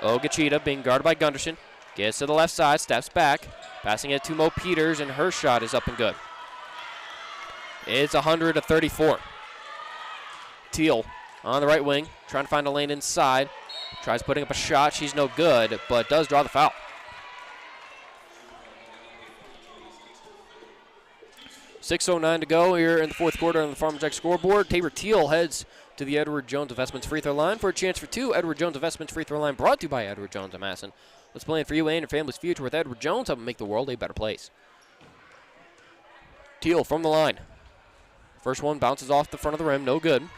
Ogachita being guarded by Gunderson. Gets to the left side, steps back. Passing it to Mo Peters, and her shot is up and good. It's 134. Teal on the right wing, trying to find a lane inside. Tries putting up a shot. She's no good, but does draw the foul. .609 to go here in the fourth quarter on the Farmers Act scoreboard. Tabor Teal heads to the Edward Jones Investments free throw line for a chance for two. Edward Jones Investments free throw line brought to you by Edward Jones of Madison. Let's plan for you and your family's future with Edward Jones. Help make the world a better place. Teal from the line. First one bounces off the front of the rim. No good.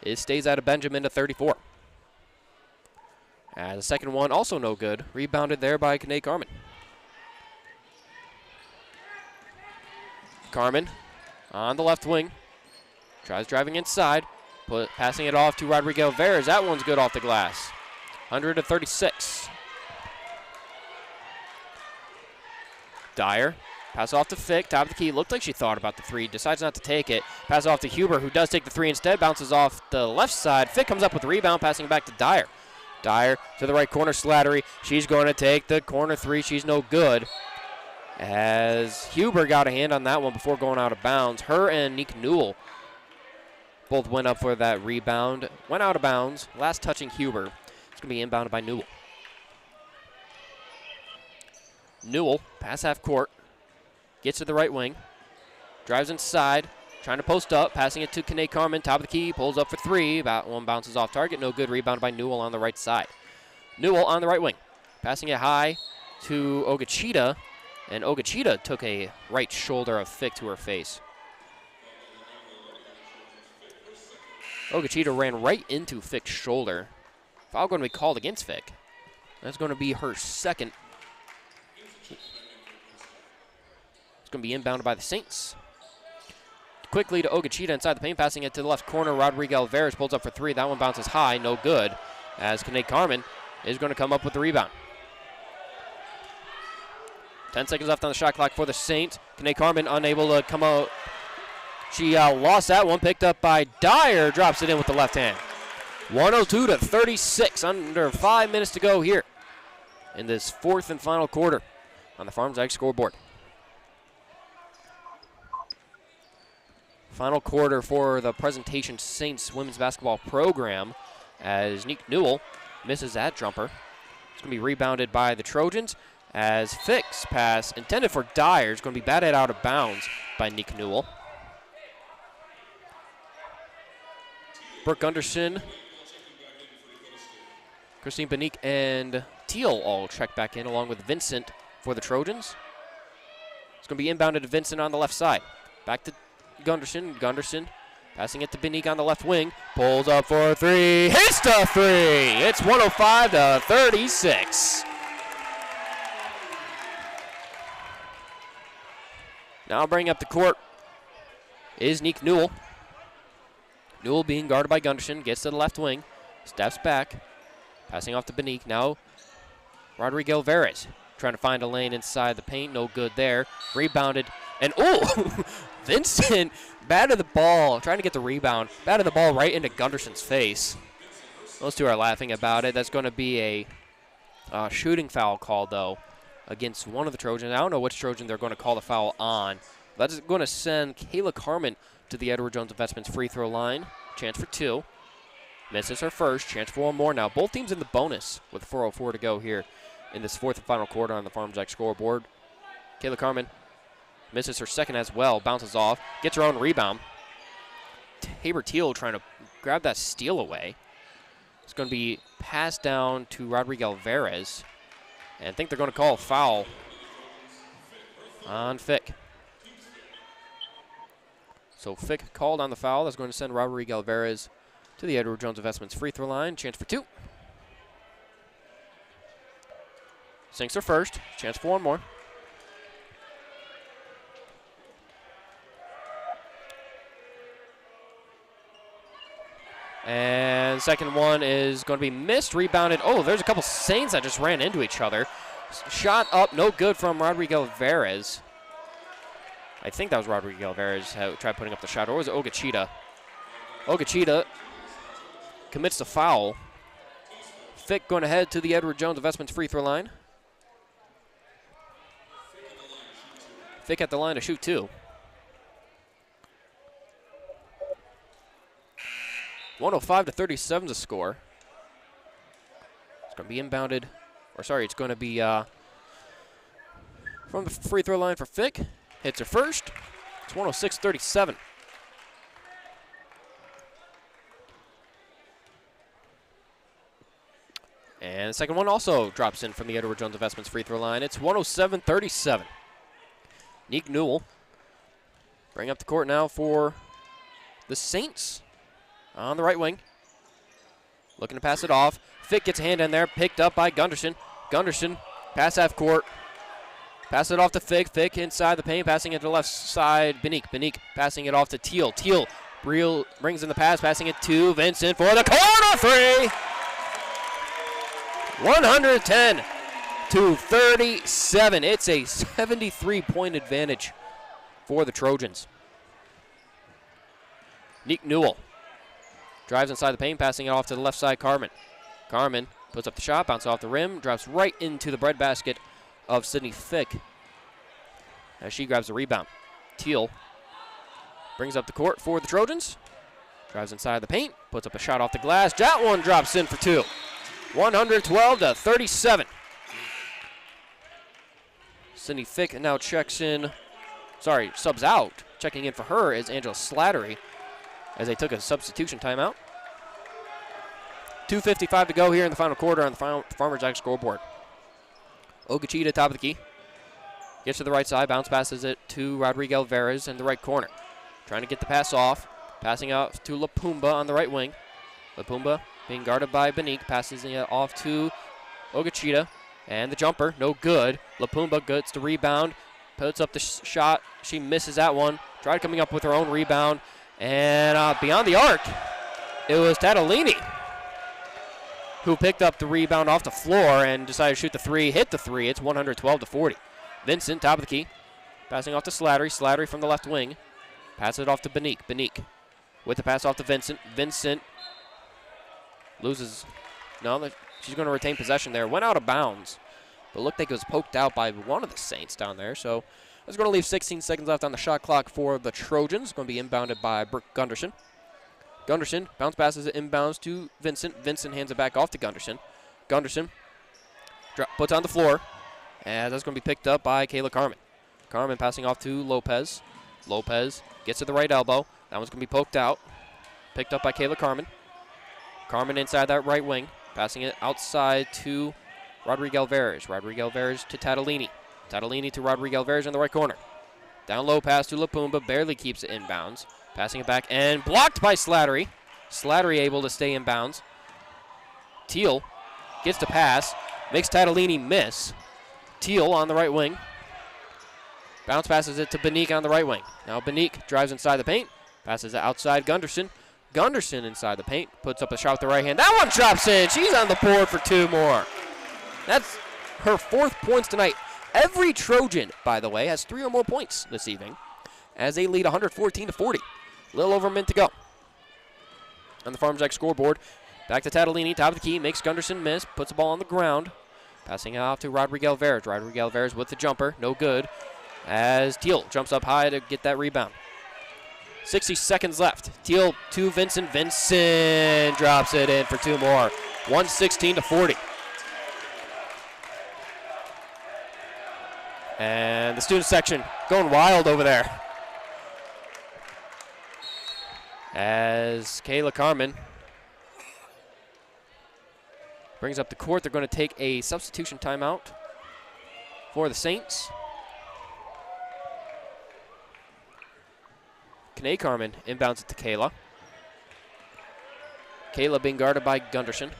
It stays out of Benjamin to 34. The second one also no good. Rebounded there by Kanae Carmen. Carmen on the left wing. Tries driving inside. Passing it off to Rodrigo Alvarez. That one's good off the glass. 136. Dyer. Pass off to Fick. Top of the key. Looked like she thought about the three. Decides not to take it. Pass off to Huber, who does take the three instead. Bounces off the left side. Fick comes up with the rebound. Passing back to Dyer. Dyer to the right corner. Slattery. She's going to take the corner three. She's no good. As Huber got a hand on that one before going out of bounds. Her and Nick Newell both went up for that rebound. Went out of bounds. Last touching Huber. It's going to be inbounded by Newell. Newell, pass half court. Gets to the right wing. Drives inside. Trying to post up. Passing it to Kanae Carmen. Top of the key. Pulls up for three. That one bounces off target. No good. Rebound by Newell on the right side. Newell on the right wing. Passing it high to Ogachita. And Ogachita took a right shoulder of Fick to her face. Ogachita ran right into Fick's shoulder. Foul going to be called against Fick. That's going to be her second. It's going to be inbounded by the Saints. Quickly to Ogachita inside the paint, passing it to the left corner. Rodrigo Alvarez pulls up for three. That one bounces high, no good. As Kanae Carmen is going to come up with the rebound. 10 seconds left on the shot clock for the Saints. Kanae Carmen unable to come out. She lost that one, picked up by Dyer, drops it in with the left hand. 102-36, under 5 minutes to go here in this fourth and final quarter on the Farmers Ag scoreboard. Final quarter for the Presentation Saints women's basketball program as Nick Newell misses that jumper. It's going to be rebounded by the Trojans as Fick's pass intended for Dyer is going to be batted out of bounds by Nick Newell. Brooke Gunderson, Christine Benique, and Teal all check back in along with Vincent for the Trojans. It's going to be inbounded to Vincent on the left side. Back to Gunderson. Gunderson passing it to Benique on the left wing. Pulls up for a three. Hits the three. It's 105-36. Now bringing up the court is Nick Newell. Newell being guarded by Gunderson. Gets to the left wing. Steps back. Passing off to Benique. Now Rodrigo Alvarez trying to find a lane inside the paint. No good there. Rebounded. And, oh, Vincent batted the ball, trying to get the rebound. Batted the ball right into Gunderson's face. Those two are laughing about it. That's going to be a shooting foul call, though, against one of the Trojans. I don't know which Trojan they're going to call the foul on. That's going to send Kayla Carmen to the Edward Jones Investments free throw line. Chance for two. Misses her first. Chance for one more now. Both teams in the bonus with 4:04 to go here in this fourth and final quarter on the Farm Jack scoreboard. Kayla Carmen misses her second as well. Bounces off. Gets her own rebound. Tabor Teal trying to grab that steal away. It's going to be passed down to Rodrigo Alvarez. And I think they're going to call a foul on Fick. So Fick called on the foul. That's going to send Rodrigo Alvarez to the Edward Jones Investments free throw line. Chance for two. Sinks her first. Chance for one more. And second one is going to be missed. Rebounded. Oh, there's a couple Saints that just ran into each other. Shot up. No good from Rodrigo Alvarez. I think that was Rodrigo Alvarez who tried putting up the shot. Or was it Ogachita? Ogachita commits the foul. Fick going to head to the Edward Jones Investments free throw line. Fick at the line to shoot two. 105-37 to score. It's going to be inbounded. Or sorry, it's going to be from the free throw line for Fick. Hits her first. It's 106-37. And the second one also drops in from the Edward Jones Investments free throw line. It's 107-37. Nick Newell bring up the court now for the Saints on the right wing. Looking to pass it off. Fick gets a hand in there, picked up by Gunderson. Gunderson, pass half court. Pass it off to Fick. Fick inside the paint, passing it to the left side. Benique. Benique passing it off to Teal. Teal brings in the pass, passing it to Vincent for the corner three. 110-37. It's a 73-point advantage for the Trojans. Nick Newell drives inside the paint, passing it off to the left side, Carmen. Carmen puts up the shot, bounces off the rim, drops right into the breadbasket of Sydney Fick as she grabs the rebound. Teal brings up the court for the Trojans. Drives inside the paint, puts up a shot off the glass. That one drops in for two. 112-37. Sydney Fick now subs out. Checking in for her is Angela Slattery as they took a substitution timeout. 2:55 to go here in the final quarter on the Farmer Jack scoreboard. Ogachita, top of the key. Gets to the right side, bounce passes it to Rodrigo Alvarez in the right corner. Trying to get the pass off. Passing out to Lapumba on the right wing. Lapumba being guarded by Benique, passes it off to Ogachita. And the jumper, no good. Lapumba gets the rebound, puts up the shot. She misses that one. Tried coming up with her own rebound. And beyond the arc, it was Tatalini who picked up the rebound off the floor and decided to shoot the three, hit the three. It's 112-40. Vincent, top of the key, passing off to Slattery. Slattery from the left wing. Pass it off to Benique. Benique with the pass off to Vincent. Vincent loses. No, she's going to retain possession there. Went out of bounds, but looked like it was poked out by one of the Saints down there. So it's going to leave 16 seconds left on the shot clock for the Trojans. Going to be inbounded by Brooke Gunderson. Gunderson bounce passes it inbounds to Vincent. Vincent hands it back off to Gunderson. Gunderson puts on the floor, and that's going to be picked up by Kayla Carmen. Carmen passing off to Lopez. Lopez gets to the right elbow. That one's going to be poked out. Picked up by Kayla Carmen. Carmen inside that right wing, passing it outside to Rodrigo Alvarez. Rodrigo Alvarez to Tatalini. Tatalini to Rodrigo Alvarez in the right corner. Down low pass to Lapumba, barely keeps it inbounds. Passing it back and blocked by Slattery. Slattery able to stay in bounds. Teal gets the pass, makes Tatalini miss. Teal on the right wing. Bounce passes it to Benique on the right wing. Now Benique drives inside the paint, passes it outside Gunderson. Gunderson inside the paint, puts up a shot with the right hand. That one drops in. She's on the board for 2 more. That's her 4th points tonight. Every Trojan, by the way, has 3 or more points this evening as they lead 114-40. A little over a minute to go. On the Farmers X scoreboard, back to Tatalini, top of the key, makes Gunderson miss, puts the ball on the ground. Passing it off to Rodrigo Alvarez. Rodrigo Alvarez with the jumper, no good. As Teal jumps up high to get that rebound. 60 seconds left. Teal to Vincent. Vincent drops it in for 2 more. 116-40. And the student section going wild over there. As Kayla Carmen brings up the court, they're going to take a substitution timeout for the Saints. Kanae Carmen inbounds it to Kayla. Kayla being guarded by Gunderson.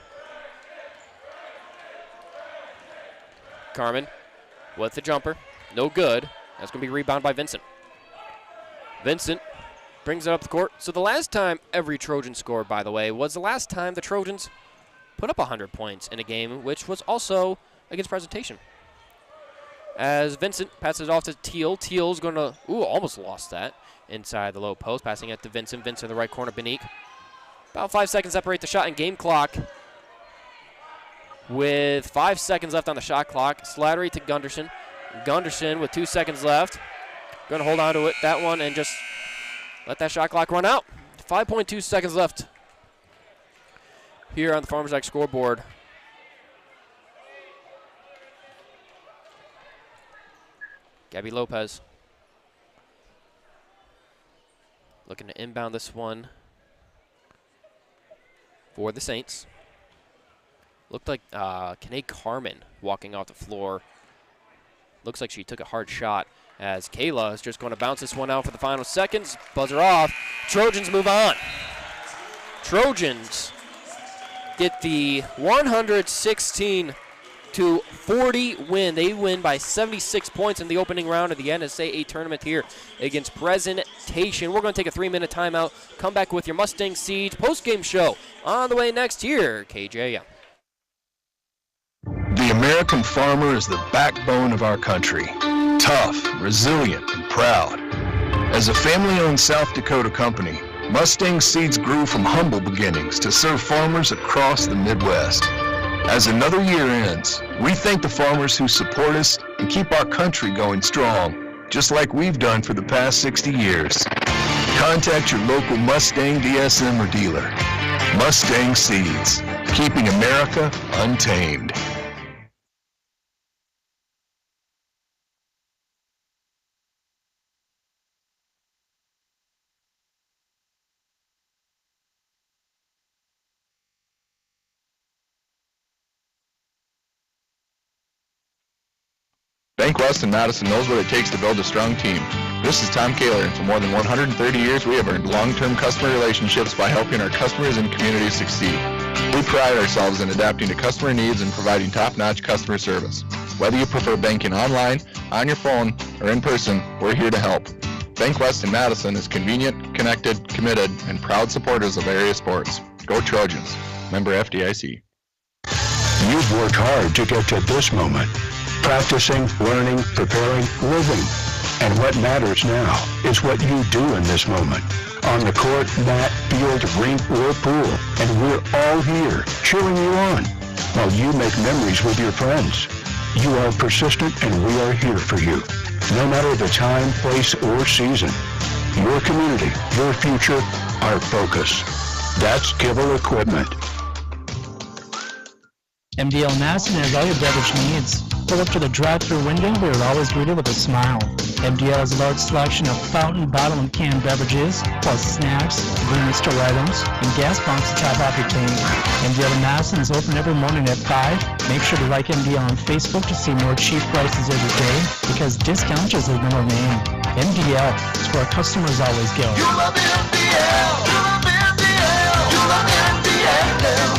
Carmen with the jumper. No good. That's going to be rebounded by Vincent. Vincent brings it up the court. So the last time every Trojan scored, by the way, was the last time the Trojans put up 100 points in a game, which was also against Presentation. As Vincent passes off to Teal. Teal's going to, almost lost that inside the low post. Passing it to Vincent. Vincent in the right corner, Benique. About 5 seconds separate the shot and game clock. With 5 seconds left on the shot clock, Slattery to Gunderson. Gunderson with 2 seconds left. Going to hold on to it, that one, and just let that shot clock run out. 5.2 seconds left here on the Farmers X scoreboard. Gabby Lopez looking to inbound this one for the Saints. Looked like Kanae Carmen walking off the floor. Looks like she took a hard shot as Kayla is just going to bounce this one out for the final seconds. Buzzer off. Trojans move on. Trojans get the 116-40 win. They win by 76 points in the opening round of the NSAA tournament here against Presentation. We're going to take a 3-minute timeout. Come back with your Mustang Siege post-game show on the way next year. KJM. The American farmer is the backbone of our country. Tough, resilient, and proud. As a family-owned South Dakota company, Mustang Seeds grew from humble beginnings to serve farmers across the Midwest. As another year ends, we thank the farmers who support us and keep our country going strong, just like we've done for the past 60 years. Contact your local Mustang DSM or dealer. Mustang Seeds, keeping America untamed. Bank West in Madison knows what it takes to build a strong team. This is Tom Kaler, and for more than 130 years, we have earned long-term customer relationships by helping our customers and communities succeed. We pride ourselves in adapting to customer needs and providing top-notch customer service. Whether you prefer banking online, on your phone, or in person, we're here to help. Bank West in Madison is convenient, connected, committed, and proud supporters of area sports. Go Trojans. Member FDIC. You've worked hard to get to this moment. Practicing, learning, preparing, living. And what matters now is what you do in this moment. On the court, mat, field, rink, or pool. And we're all here cheering you on while you make memories with your friends. You are persistent and we are here for you. No matter the time, place, or season. Your community, your future, our focus. That's Kibble Equipment. MDL Madison has all your beverage needs. Pull up to the drive-thru window, we are always greeted with a smile. MDL has a large selection of fountain, bottle, and canned beverages, plus snacks, convenience store items, and gas pumps to top off your tank. MDL in Madison is open every morning at 5. Make sure to like MDL on Facebook to see more cheap prices every day, because discounts is their middle name. MDL is where our customers always go. You love MDL. You love MDL. You love MDL.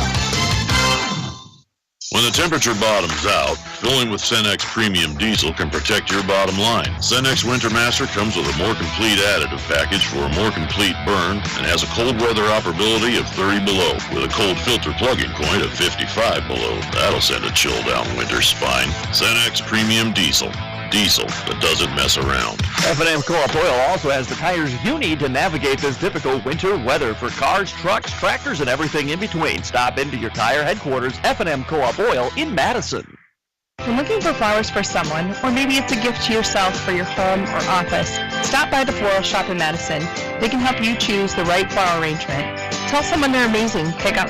When the temperature bottoms out, filling with Cenex Premium Diesel can protect your bottom line. Cenex Winter Master comes with a more complete additive package for a more complete burn and has a cold weather operability of 30 below with a cold filter plug-in point of 55 below. That'll send a chill down winter's spine. Cenex Premium Diesel. Diesel that doesn't mess around. F&M Co-op Oil also has the tires you need to navigate this difficult winter weather for cars, trucks, tractors, and everything in between. Stop into your tire headquarters, F&M Co-op Oil in Madison. When looking for flowers for someone, or maybe it's a gift to yourself for your home or office, stop by the Floral Shop in Madison. They can help you choose the right flower arrangement. Tell someone they're amazing. Pick out